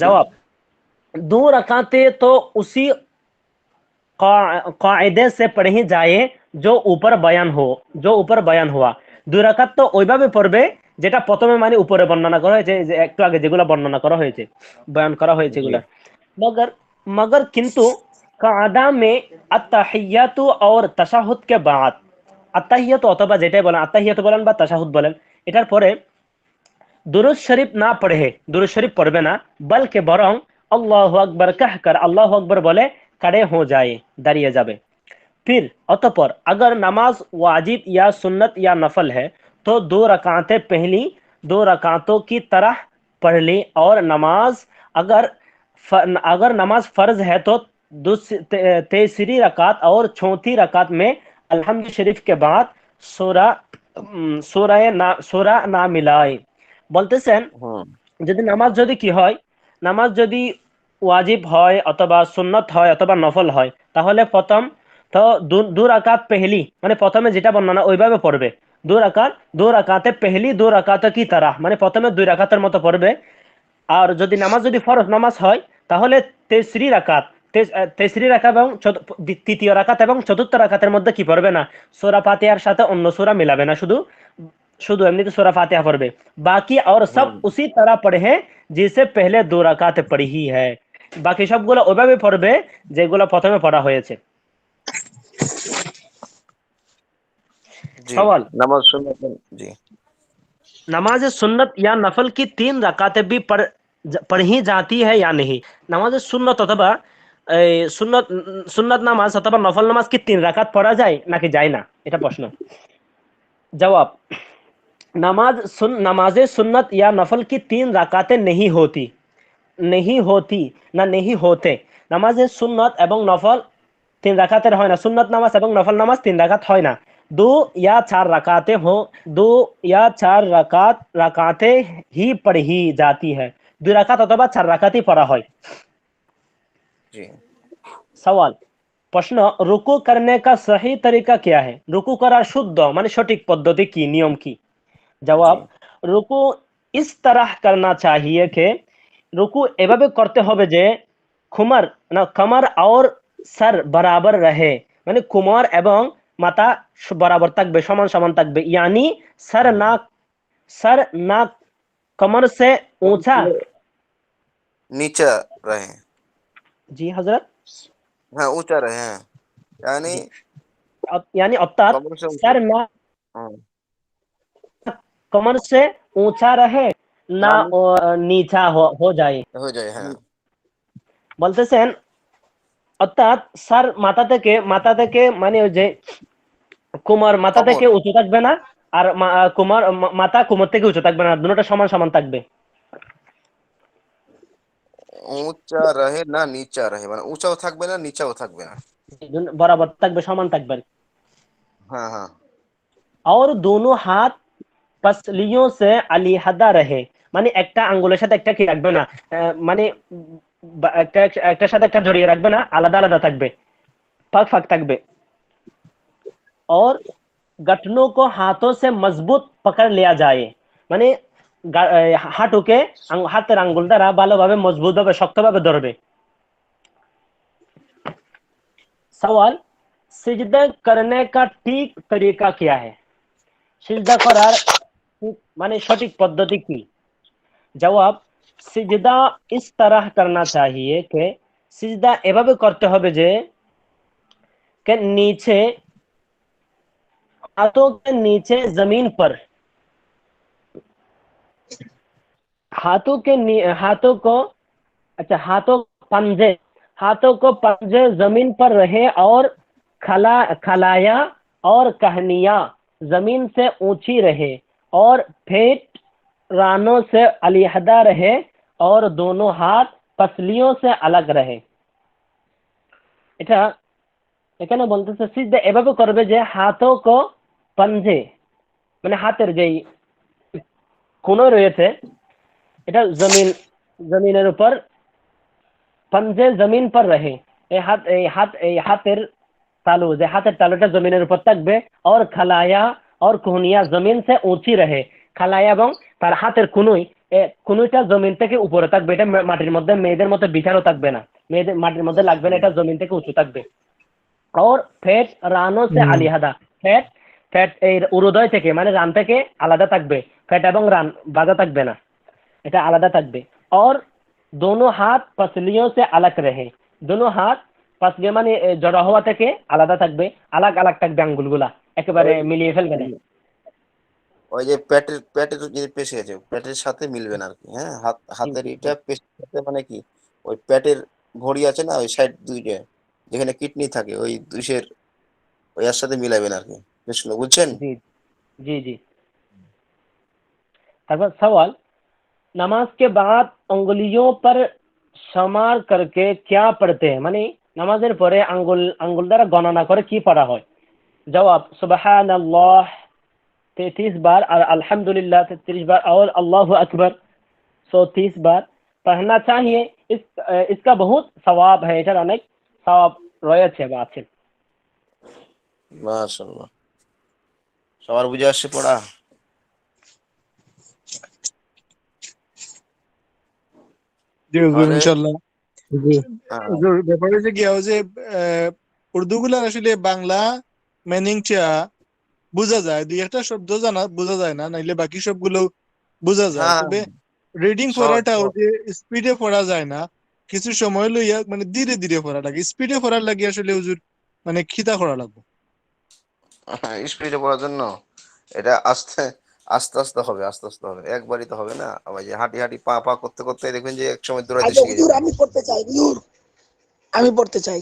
Speaker 3: जवाब। 2 रकातें तो उसी कायदे से पढ़ी जाए जो ऊपर बयान हुआ। 2 রাকাত তো ওইভাবে পড়বে যেটা প্রথমে মানে উপরে বর্ণনা করা হয়েছে, যে একটু আগে যেগুলো বর্ণনা করা হয়েছে বয়ান করা হয়েছে
Speaker 1: জি।
Speaker 3: এগুলা। मगर मगर किंतु কাদা में আত্তাহিয়াতু और তাশাহুদ के बाद আত্তাহিয়াতু অথবা যেটাই বলেন আত্তাহিয়াতু বলেন বা তাশাহুদ বলেন এটার পরে दुरूद शरीफ ना पढ़े, दुरूद शरीफ पढ़बे ना, बल्कि बरং अल्लाहु अकबर कहकर अल्लाहु अकबर बोले खड़े हो जाए, दाঁড়িয়ে যাবে। फिर अतःपर अगर नमाज वाजिब या सुन्नत या नफल है तो 2 रकातें पहली 2 रकातों की तरह पढ़ ली, और नमाज अगर अगर नमाज फर्ज है तो तीसरी रकात और चौथी रकात में अलहम्द शरीफ के बाद सूरा सूरा ना मिलाए। বলতেছেন
Speaker 1: হুম
Speaker 3: যদি নামাজ যদি কি হয়, নামাজ যদি ওয়াজিব হয় অথবা সুন্নত হয় অথবা নফল হয়, তাহলে প্রথম তো দু রাকাত পেহলি মানে প্রথমে যেটা বর্ণনা ওইভাবে পড়বে। দু রাকাতে পেহলি 2 রাকাত কি তারাহ মানে প্রথমে 2 রাকাতের মতো পড়বে। আর যদি নামাজ যদি ফরজ নামাজ হয় তাহলে তেসরি রাকাত তেসরি রাকাত এবং তৃতীয় রাকাত এবং চতুর্থ রাকাতের মধ্যে কি পড়বে না, সূরা ফাতিহার সাথে অন্য সূরা মিলাবে না, শুধু শুধু এমনিতে সূরা ফাতিহা পড়বে। বাকি और सब
Speaker 1: হুম
Speaker 3: उसी तरह पढ़े हैं जिसे पहले 2 রাকাত पढ़ी ही है। বাকি সবগুলো ওইভাবে পড়বে যেগুলো প্রথমে পড়া হয়েছে।
Speaker 1: জি
Speaker 3: সওয়াল,
Speaker 1: নামাজ সুন্নাত জি
Speaker 3: नमाज सुन्नत या नफल की 3 रकातें भी पढ़ी जाती है या नहीं? नमाज सुन्नत अथवा सुन्नत सुन्नत नामाज अथवा नफल नामाज की 3 রাকাত পড়া যায় নাকি যায় না, এটা প্রশ্ন। जवाब, नमाज सुन्नत या नफल की 3 रकातें नहीं होती ना नहीं होते। নামাজ সুন্নত এবং নফল 3 রাকাতের হয় না, সুন্নত নামাজ এবং নফল নামাজ 3 রাকাত হয় না। 2 या 4 रकातें हो 2 या 4 रकातें ही पढ़ी जाती है। 2 রাকাত অথবা 4 রাকাতই পড়া হয়।
Speaker 1: জি
Speaker 3: सवाल, प्रश्न, रुकू करने का सही तरीका क्या है? रुकू করার শুদ্ধ মানে সঠিক পদ্ধতি কি, নিয়ম কি?
Speaker 1: জি
Speaker 3: जवाब, रुकू इस तरह करना चाहिए कि रुकू এভাবে করতে হবে যে कमर और सर बराबर रहे, মানে কোমর এবং মাথা বরাবর থাকবে, সমান সমান থাকবে। यानी सर ना कमर से ऊंचा।
Speaker 1: नीचा रहे
Speaker 3: जी हजरत,
Speaker 1: हाँ ऊंचा रहे हैं यानी
Speaker 3: जी यानी अर्थात
Speaker 1: कमर से ऊंचा
Speaker 3: सर ना
Speaker 1: हाँ
Speaker 3: कमर से ऊंचा रहे ना
Speaker 1: ना नी-
Speaker 3: नीचा हो जाए।
Speaker 1: हो जाए हाँ
Speaker 3: বলতেছেন অর্থাৎ স্যার মাথা থেকে মানে ওই যে কোমর মাথা
Speaker 1: कमर
Speaker 3: থেকে উঁচু থাকবে না, আর মাথা কোমর থেকে উঁচু থাকবে না, দুটোটা সমান সমান থাকবে।
Speaker 1: ऊंचा रहे ना नीचा रहे মানে উঁচাও থাকবে না নিচাও থাকবে না
Speaker 3: বরাবর থাকবে, সমান থাকবে।
Speaker 1: हाँ हाँ
Speaker 3: और दोनों हाथ पसलियों से আলিহাদা रहे, মানে একটা আঙ্গুলের সাথে একটা কি রাখবে না, মানে একটা একটার সাথে একটা জড়িয়ে রাখবে না, আলাদা আলাদা থাকবে, ফাঁক ফাঁক থাকবে। और गठनों को हाथों से मजबूत पकड़ लिया जाए, মানে হাঁটুকে হাতের আঙ্গুল দ্বারা ভালোভাবে মজবুতভাবে শক্তভাবে ধরবে। सवाल, सिजदा करने का ठीक तरीका क्या है? সিজদা করার মানে সঠিক পদ্ধতি কি? जवाब, সিজদা इस तरह करना चाहिए कि সিজদা এভাবে করতে হবে যে नीचे हाथों के नीचे जमीन पर हाथों को अच्छा हाथों को पंजे जमीन पर रहे और खलाया और कहनिया जमीन से ऊंची रहे और पेट रानों से अलहदा रहे और दोनों हाथ पसलियों से अलग रहे। এটা এখানে বলতেছে সিজদা এভাবে করবে যে হাতও কো পাঞ্জে মানে হাতের যেই কোণ রয়েছে এটা জমিনের উপর, পাঞ্জে জমিন पर रहे, এই হাতের তালু যে হাতের তালুটা জমিনের উপর থাকবে, और খালায়া और কুহনিয়া জমিন से ऊंची रहे, খালায়া এবং তার হাতের কুনুইটা জমিন থেকে উপরে থাকবে, এটা মাটির মধ্যে মেয়েদের মতো বিছানো থাকবে না, মেয়েদের মাটির মধ্যে লাগবে না, এটা জমিন থেকে উঁচু থাকবে। और ফেট রানো সে আলিহাদা, ফ্যাট এই উরুদয় থেকে মানে রান থেকে আলাদা থাকবে, ফ্যাট এবং রান বাঁধা থাকবে না, এটা আলাদা থাকবে। और दोनों हाथ पसलियों से अलग रहे, दोनों हाथ पसলি মানে জড়া হওয়া থেকে আলাদা থাকবে, আলাদা আলাদা থাকবে আঙ্গুলগুলা, একেবারে
Speaker 1: ওই
Speaker 3: মিলিয়ে ফেলবে না।
Speaker 1: ওই যে পেটের যে পেশি আছে পেটের সাথে মিলবে না আর কি হ্যাঁ হাতের এটা পেশির সাথে মানে কি ওই পেটের ভড়ি আছে না, ওই সাইড দুইটা যেখানে কিডনি থাকে, ওই দুইশের ওই এর সাথে মিলাবেন আর কি। বুঝছেন?
Speaker 3: जी जी जी। तारপর सवाल, नमाज के बाद अंगुलियों पर समार करके क्या पढ़ते हैं, মানে নামাজের পরে আঙ্গুল দ্বারা গণনা করে কি পড়া হয়? जवाब, सुबहानल्लाह 33 बार और अल्हम्दुलिल्लाह 33 बार और अल्लाहु अकबर 130 बार पढ़ना चाहिए। इसका बहुत सवाब है, এটার অনেক সওয়াব রয়েছে বা আছে।
Speaker 1: মাশাআল্লাহ। সবার বুঝে আসছে পড়া?
Speaker 5: জি হুজুর,
Speaker 1: তাহলে
Speaker 5: ইনশাআল্লাহ।
Speaker 3: জি
Speaker 5: হুজুর, ব্যাপার হচ্ছে কি যে উর্দু গুলা আসলে বাংলা মিনিংটা বোঝা যায়, দুই একটা শব্দ জানা বোঝা যায় না, নাইলে বাকি সবগুলো বোঝা যায়।
Speaker 1: হ্যাঁ,
Speaker 5: তবে রিডিং
Speaker 1: সহজ
Speaker 5: পড়াটা ওই
Speaker 1: সহজ।
Speaker 5: যে স্পিডে পড়া যায় না, কিছু সময় লইয়া মানে ধীরে ধীরে পড়া লাগে। স্পিডে পড়ার লাগে আসলে হুজুর মানে খিতা করা লাগবে।
Speaker 1: স্পিডে পড়ার জন্য এটা আস্তে আস্তে আস্তে হবে, আস্তে আস্তে হবে, একবারই তো হবে না। আবার যে হাঁটি হাঁটি পা পা করতে করতে দেখবেন যে এক সময় দৌড়াইতে
Speaker 6: আচ্ছা
Speaker 1: শিখে
Speaker 6: হুজুর,
Speaker 1: যাবেন।
Speaker 6: আমি পড়তে চাই হুজুর, আমি পড়তে চাই।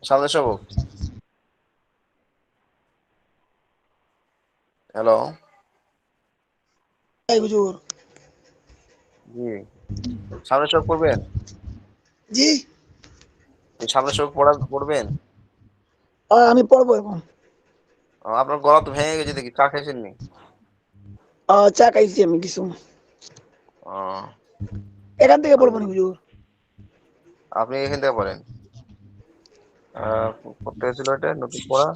Speaker 1: সামনে সবক। হ্যালো।
Speaker 6: চাই হুজুর।
Speaker 1: জি, সামনে সবক পড়বেন?
Speaker 6: জি,
Speaker 1: সামনে সবক পড়বেন?
Speaker 6: আমি পড়বো এখন।
Speaker 1: আপনার গলা তো ভেঙে গেছে দেখি, চা খাইছেন নি?
Speaker 6: চা খাইছি আমি কিছু।
Speaker 1: আহ,
Speaker 6: এখান থেকে পড়বো না
Speaker 1: আলহামদুলিল্লাহ।
Speaker 6: হুজুর।
Speaker 1: আপনি এখান থেকে পড়েন। আহ পড়তে হয়েছিল এটা নতুন পড়া।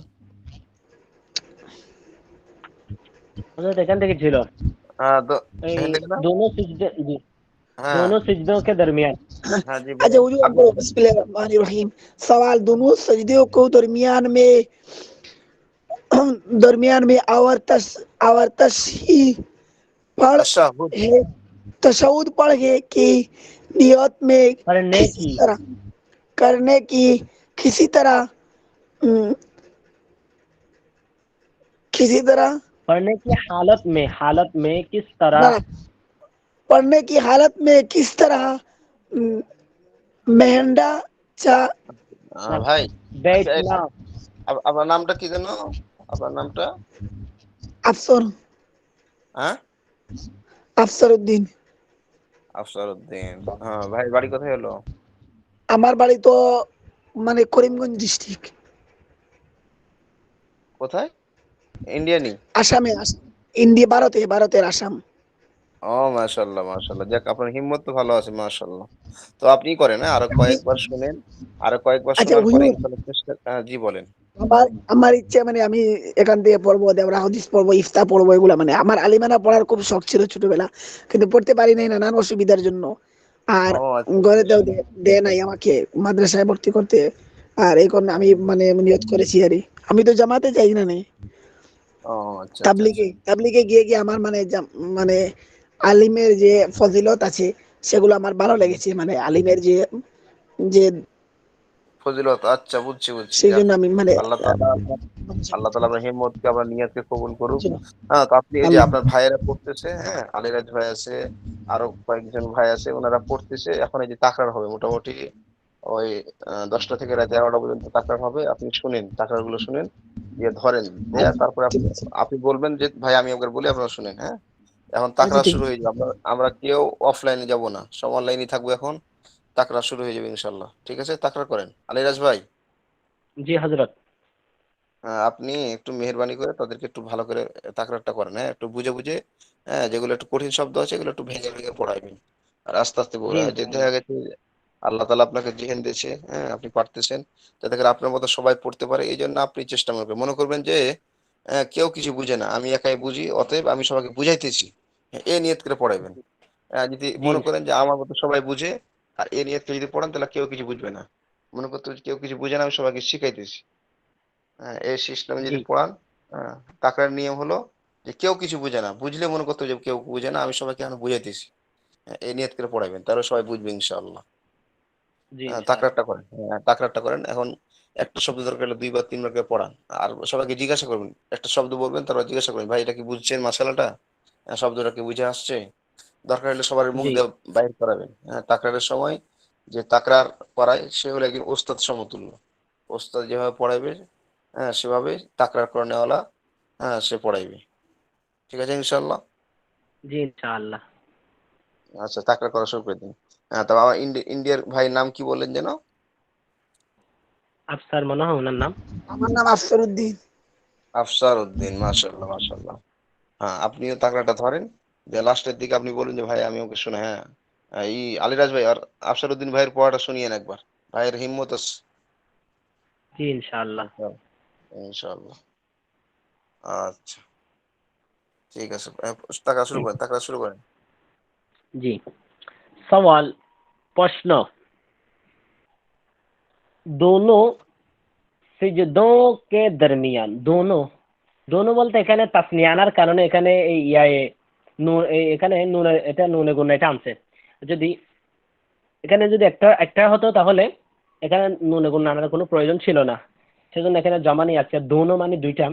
Speaker 3: হযরত এখান থেকে ছিল এই
Speaker 1: এখান থেকে না?
Speaker 3: दोनों सिजदे जी,
Speaker 1: হ্যাঁ
Speaker 3: दोनों सिजदों के दरमियान।
Speaker 1: হ্যাঁ, জি
Speaker 6: अच्छा
Speaker 1: বলেন
Speaker 6: হুजूर,
Speaker 1: আপনি।
Speaker 6: पढ़ो बिस्मिल्लाह रहमान रहीम। सवाल, दोनों सजदों को दरमियान में आवर्तस ही पढ़
Speaker 1: তাশাহুদ।
Speaker 6: है, तशहुद पढ़ है कि नियत में
Speaker 3: पढ़ने
Speaker 6: किसी
Speaker 3: की
Speaker 6: तरह करने की, किसी तरह हम्म, किसी तरह
Speaker 3: पढ़ने की हालत में किस तरह
Speaker 6: ना, पढ़ने की हालत में किस तरह हम्म, मेहंदा चा
Speaker 1: ভাই, আচ্ছা
Speaker 3: बैठना।
Speaker 1: আপনার নামটা কি যেন? আপনার নামটা?
Speaker 6: अफसर
Speaker 1: হ্যাঁ,
Speaker 6: अफसर उद्दीन।
Speaker 1: আফসার উদ্দিন। হ্যাঁ ভাই, বাড়ি কোথায় হলো?
Speaker 6: আমার বাড়ি তো মানে করিমগঞ্জ ডিস্ট্রিক্ট,
Speaker 1: কোথায়? ইন্ডিয়ানি?
Speaker 6: আসামে। ইন্ডিয়া, ভারতের আসাম।
Speaker 1: ও মাশাআল্লাহ, মাশাআল্লাহ। যাক, আপনার হিম্মত তো ভালো আছে, মাশাআল্লাহ। তো আপনি করেন, হ্যাঁ? আরো
Speaker 6: আমি
Speaker 1: কয়েকবার শুনেন। আরো কয়েকবার
Speaker 6: আচ্ছা
Speaker 1: শোনার পরে
Speaker 6: হুজুর,
Speaker 1: ইনশাআল্লাহ চেষ্টা, জি বলেন।
Speaker 6: আমার আমার ইচ্ছে মানে আমি এখান থেকে পড়বো, দেওরা হাদিস পড়বো, ইফতা পড়বো, এগুলা মানে আমার আলিমানা পড়ার খুব শখ ছিল ছোটবেলা, কিন্তু পড়তে পারি নাই নানান অসুবিধার জন্য। আর
Speaker 1: ও আচ্ছা,
Speaker 6: ঘরে
Speaker 1: আচ্ছা।
Speaker 6: দেও দেয় নাই আমাকে মাদ্রাসায় ভর্তি করতে। আর এই কারণে আমি মানে নিয়ত করেছি আরে, আমি তো জামাতে যাই না নে,
Speaker 1: ও আচ্ছা, আচ্ছা, আচ্ছা।
Speaker 6: তাবলিগে গিয়ে গিয়ে আমার মানে মানে আলিমের যে ফজিলত আছে সেগুলো আমার ভালো
Speaker 1: হুম,
Speaker 6: লেগেছে, মানে আলিমের যে যে
Speaker 1: ফজিলত, আচ্ছা, বুঝছি, বুঝছি।
Speaker 6: সেই
Speaker 1: যাক,
Speaker 6: জন্য আমি মানে
Speaker 1: আল্লাহ তাআলা আপনার আল্লাহ তাআলা আপনার হিম্মতকে, আপনার নিয়তকে কবুল করুক।
Speaker 6: জি,
Speaker 1: হ্যাঁ, তো আপনি এই যে
Speaker 6: আমিন।
Speaker 1: আপনার ভাইয়েরা পড়তেছে, হ্যাঁ? আলিরাজ ভাই আছে, আরো কয়েকজন ভাই আছে, ওনারা পড়তেছে। এখন এই যে তাকরার হবে মোটামুটি ওই 10টা থেকে রাত 11টা পর্যন্ত তাকরার হবে। আপনি শুনেন, তাকরারগুলো শুনেন, দিয়ে ধরেন। দেয়া
Speaker 6: আচ্ছা,
Speaker 1: তারপরে
Speaker 6: ঠিক
Speaker 1: আপনি
Speaker 6: আছে।
Speaker 1: আপনি বলবেন যে ভাই আমি একবার বলি, আপনারা শুনেন, হ্যাঁ? এখন
Speaker 6: আচ্ছা,
Speaker 1: তাকরার
Speaker 6: ঠিক
Speaker 1: শুরু
Speaker 6: আছে।
Speaker 1: হয়ে যাবে। আমরা আমরা কেউ অফলাইনে যাব না। সব অনলাইনেই থাকবো এখন। তাকরার শুরু হয়ে যাবে ইনশাআল্লাহ। ঠিক আছে? তাকরার করেন। আলিরাজ ভাই,
Speaker 3: जी हजरत।
Speaker 1: আপনি একটু মেহেরবানি করে তাদেরকে একটু ভালো করে তাকরারটা করেন, হ্যাঁ? একটু বুঝে, বুঝে, হ্যাঁ? যেগুলো একটু কঠিন শব্দ আছে এগুলো একটু ভেঙে, ভেঙে পড়াইবেন। আর আস্তে, আস্তে
Speaker 3: जी
Speaker 1: যে দেখা
Speaker 3: इंशाल्लाह।
Speaker 1: গেছে আল্লাহ তাআলা আপনাকে যিহেন দিয়েছে, হ্যাঁ? আপনি পারতেছেন। যাতে করে আপনার মতো সবাই পড়তে পারে। এইজন্য আপনি চেষ্টা করবেন। মনে করবেন যে কেউ কিছু বুঝে না। আমি একাই বুঝি, অতএব আমি সবাইকে বুঝাইতেছি। হ্যাঁ, এই নিয়ত করে পড়াইবেন। যদি
Speaker 3: जी
Speaker 1: মনে করেন যে
Speaker 3: इंशाल्लाह।
Speaker 1: আমার মতো সবাই বুঝে, আর এই নিয়ত করে যদি পড়ান তাহলে কেউ কিছু বুঝবে না। মনে করতে হবে যে কেউ কিছু বুঝে না, আমি সবাইকে শিখাইতেছি। হ্যাঁ, এই সিস্টেমে যদি
Speaker 3: जी
Speaker 1: পড়ান, হ্যাঁ, টাকার নিয়ম হলো যে কেউ কিছু বুঝে না। বুঝলে মনে করতে হবে যে কেউ বুঝে না, আমি সবাইকে এখন বুঝাইতেছি। হ্যাঁ, এই নিয়ত করে পড়াইবেন। তাহলে সবাই বুঝবে ইনশাআল্লাহ।
Speaker 3: जी इंशाल्लाह।
Speaker 1: তাকরারটা করেন। হ্যাঁ, তাকরারটা করেন। এখন একটা শব্দ দরকার হলে ২ বার ৩ বার করে পড়ান। আর সবাইকে জিজ্ঞাসা করবেন। একটা শব্দ বলবেন, তারপর জিজ্ঞাসা করবেন, "ভাই এটা কি বুঝছেন মাসালাটা? শব্দটা কি বুঝে আসছে?" দরকার হলে সবার মুখ
Speaker 3: জি
Speaker 1: দিয়ে বাইর করাবেন। হ্যাঁ, তাকরারের সময় যে তাকরার পড়ায় সে হলো একজন ওস্তাদ সমতুল্য। ওস্তাদ যেভাবে পড়াইবে, হ্যাঁ, সেভাবে তাকরার করে নেওয়ালা, হ্যাঁ, সে পড়াইবে। ঠিক আছে ইনশাল্লাহ?
Speaker 3: জি ইনশাআল্লাহ।
Speaker 1: আচ্ছা, তাকরার করা শুরু করে দিন। হ্যাঁ, তবে আমার ইন্ডিয়ার ভাইয়ের নাম কি বললেন যেন?
Speaker 3: আফসার মনে হয় ওনার নাম।
Speaker 6: আমার নাম আফসার উদ্দিন।
Speaker 1: আফসার উদ্দিন, মাশাআল্লাহ মাশাআল্লাহ। হ্যাঁ, আপনিও তাকরাটা ধরেন, যে লাস্টের দিকে আপনি বলুন যে ভাই আমি ওকে শুনে, হ্যাঁ, এই আলিরাজ ভাই আর আফসার উদ্দিন ভাইয়ের পড়াটা শুনিয়েন একবার। ভাইয়ের হিম্মত আছে।
Speaker 3: জি ইনশাআল্লাহ।
Speaker 1: ইনশাআল্লাহ ইনশাআল্লাহ। আচ্ছা, ঠিক আছে। তাকরা শুরু করেন, তাকরা শুরু করেন।
Speaker 3: জি সওয়াল, প্রশ্ন। दोनों সিজদোं কে দরমিয়ান, দোনো, দোনো বলতে এখানে তাসনিয়া আনার কারণে এখানে এই নুন, এখানে নুনের, এটা নুনে গুণ এটা আনছে। যদি এখানে যদি একটা একটা হতো তাহলে এখানে নুনে গুণ আনার কোনো প্রয়োজন ছিল না, সেজন্য এখানে জমা নিয়ে আছে। দোনো মানে দুইটা।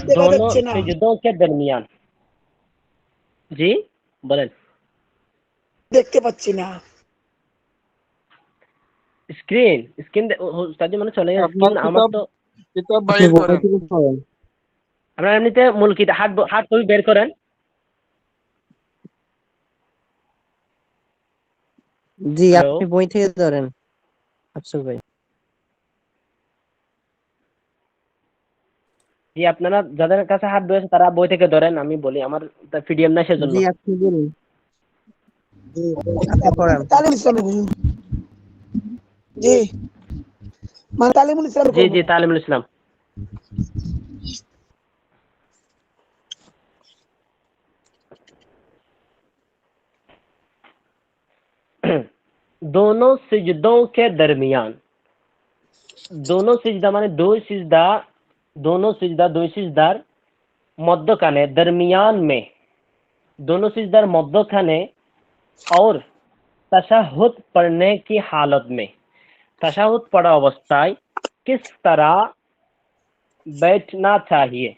Speaker 6: দেখা
Speaker 3: দোনো
Speaker 6: যাচ্ছে না,
Speaker 3: সিজদোं কে দরমিয়ান। জি বলেন।
Speaker 6: দেখতে পাচ্ছি না।
Speaker 3: স্ক্রিন, স্ক্রিন উস্তাদ মানে চলে গেছে
Speaker 5: আপনার
Speaker 3: স্ক্রিন, আমার
Speaker 5: কিতাব
Speaker 3: তো।
Speaker 5: কিতাব বাইর করেন।
Speaker 3: আপনারা এমনিতে মূল কিতাব হাট হাট বই বের করেন।
Speaker 7: জি,
Speaker 3: হ্যালো,
Speaker 7: আপনি বই থেকে ধরেন আফসর ভাই।
Speaker 3: জি আপনারা যাদের কাছে হাট বই আছে তারা বই থেকে ধরেন, আমি বলি আমার পিডিএফ নাই সেজন্য।
Speaker 7: জি, আপনি বলুন,
Speaker 6: জি,
Speaker 7: আপনি পড়ান।
Speaker 6: তালিমুল ইসলামে বলুন। জি, মানে তালিমুল ইসলামে
Speaker 3: জি
Speaker 6: করবো।
Speaker 3: জি তালিমুল ইসলাম। दोनों सिजदों के दरमियान, दोनों सिजदा মানে দুই সিজদা, दोनों सिजदा দুই সিজদার মধ্যখানে, দরমিয়ান মে, दोनों सिजदार मध्यखाने, और तशहुद पढ़ने की हालत में, तशहुद पढ़ा अवस्थाয় किस तरह बैठना चाहिए,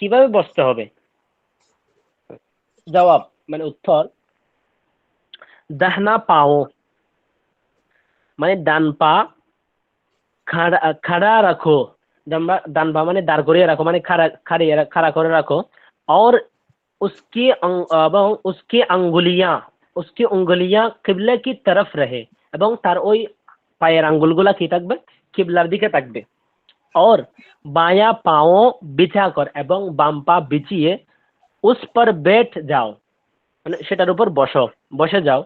Speaker 3: কিভাবে বসতে হবে। জবাব মানে উত্তর, দাহনা পাও মানে ডান পা খাড়া খাড়া রাখো, ডান পা মানে দাঁড় করিয়ে রাখো, মানে খাড়া করে রাখো। और এবং उसकी अंगुलियां किबला की तरफ रहे, এবং তার ওই পায়ের আঙ্গুলগুলা কি থাকবে, কিবলার দিকে থাকবে। और বায়া পাও বিছা কর, এবং বাম পা বিছিয়ে उस पर बैठ जाओ মানে সেটার উপর বসো, বসে যাও।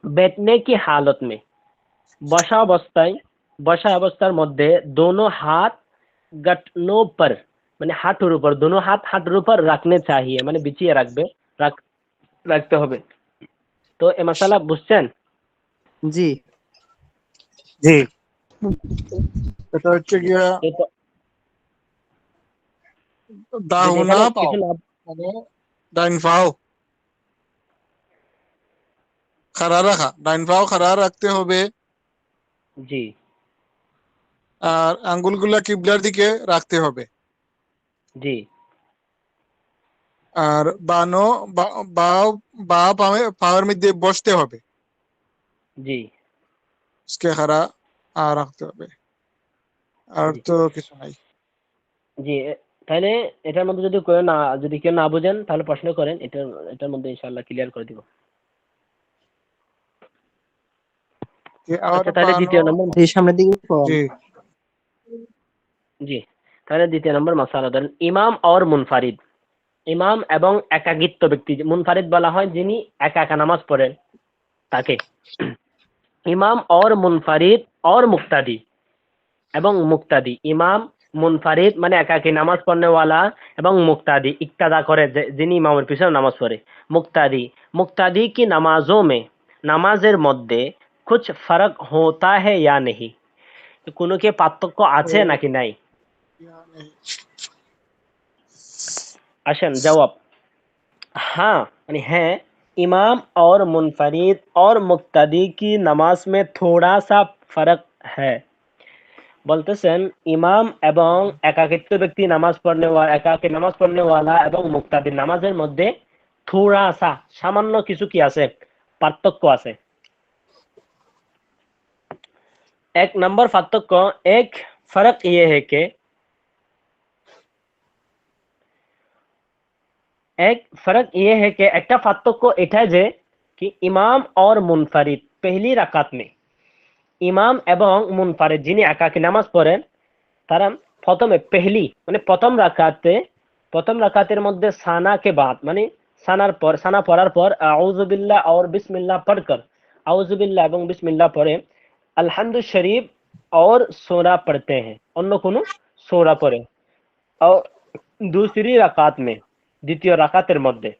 Speaker 3: बैठने की हालत में বসা অবস্থায়, বসা অবস্থার মধ্যে दोनों हाथ घुटनों पर মানে হাঁটুর উপর, दोनों हाथ হাঁটুর উপর রাখনে चाहिए মানে বিছিয়ে রাখবে, রাখতে হবে। তো এই মাসালা বুঝছেন?
Speaker 7: জি
Speaker 5: জি, এটা হচ্ছে গিয়া
Speaker 3: এই তো যদি
Speaker 5: দাহুনা
Speaker 3: এখানে
Speaker 5: পাও,
Speaker 3: কিছু না,
Speaker 5: মানে ডাইন পাও খাড়া রাখা, ডাইন পাও খাড়া রাখতে হবে।
Speaker 3: জি
Speaker 5: আর আঙ্গুলগুলা কিবলার দিকে রাখতে হবে।
Speaker 3: জি
Speaker 5: আর বানো বাও বা পাওয়ার মধ্যে বসতে হবে,
Speaker 3: জি
Speaker 5: उसके খাড়া আর রাখতে হবে। আর
Speaker 3: জি
Speaker 5: তো কিছু নাই।
Speaker 3: জি তাহলে এটার মধ্যে যদি কেউ না বুঝেন তাহলে প্রশ্ন করেন, এটার মধ্যে ইনশাআল্লাহ ক্লিয়ার করে দিব।
Speaker 5: আর
Speaker 3: আচ্ছা তাহলে
Speaker 5: বানো,
Speaker 3: দ্বিতীয় নম্বর,
Speaker 7: জি, সামনের দিকে পড়ান।
Speaker 5: জি
Speaker 3: জি তাহলে দ্বিতীয় নম্বর মাসালা ধরেন, ইমাম और মুনফারিদ, ইমাম এবং একাকিত্ব ব্যক্তি, মুনফারিদ বলা হয় যিনি একা একা নামাজ পড়েন তাকে। ইমাম और মুনফারিদ और মুক্তাদি, এবং মুক্তাদি, ইমাম মুনফারিদ মানে একাকী নামাজ পড়নেওয়ালা, এবং মুক্তাদি ইক্তাদা করে যিনি ইমামের পিছনে নামাজ পড়ে। মুক্তাদি, মুক্তাদি কি নামাজों में নামাজের মধ্যে कुछ फर्क होता है या नहीं, কোনো কি পার্থক্য আছে নাকি নাই। আসেন জবাব, हाँ यानी है, इमाम और मुनफरिद और मुक्तदी की नमाज में थोड़ा सा फर्क है। বলতেছেন ইমাম এবং একাকিত্ব ব্যক্তি নামাজ পড়নেওয়ালা, একাকী নামাজ পড়নেওয়ালা এবং মুক্তাদির নামাজের মধ্যে थोड़ा सा সামান্য কিছু কি আছে পার্থক্য আছে एक नंबर पार्थक्य एक फर्क ये है कि একটা পার্থক্য এটা যে কি ইমাম और মুনফারিদ पहली রাকাত में ইমাম এবং মুনফারিদ যিনি একাকী নামাজ পড়েন তারা প্রথমে पहली মানে প্রথম রাকাতের মধ্যে সানা के बाद মানে সানা পড়ার পর আউযু বিল্লাহ और বিসমিল্লাহ পড়कर আউযু বিল্লাহ এবং বিসমিল্লাহ পড়ে अल्हम्दु शरीफ और सूरा पढ़ते हैं अन्य कोनो सूरा पढ़े और दूसरी रकात में द्वितीय रकातेर मध्य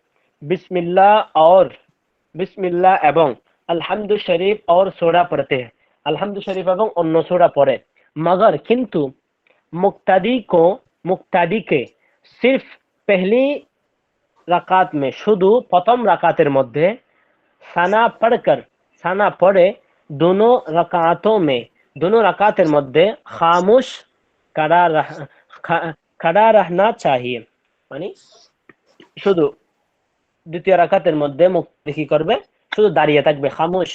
Speaker 3: बिस्मिल्लाह एवं अल्हम्दु शरीफ और सूरा पढ़ते हैं अल्हम्दु शरीफ एवं अन्य सूरा पढ़े मगर किंतु मुक्तादी के सिर्फ पहली रकात में शुद्ध प्रथम रकातेर मध्य साना पढ़े दोनों रकातेर मध्य खामोश खड़ा रहना चाहिए मानी शुद्ध द्वितीय रकातेर मध्य मुक्ति की करबे शुद्ध दाঁড়িয়ে থাকবে खामोश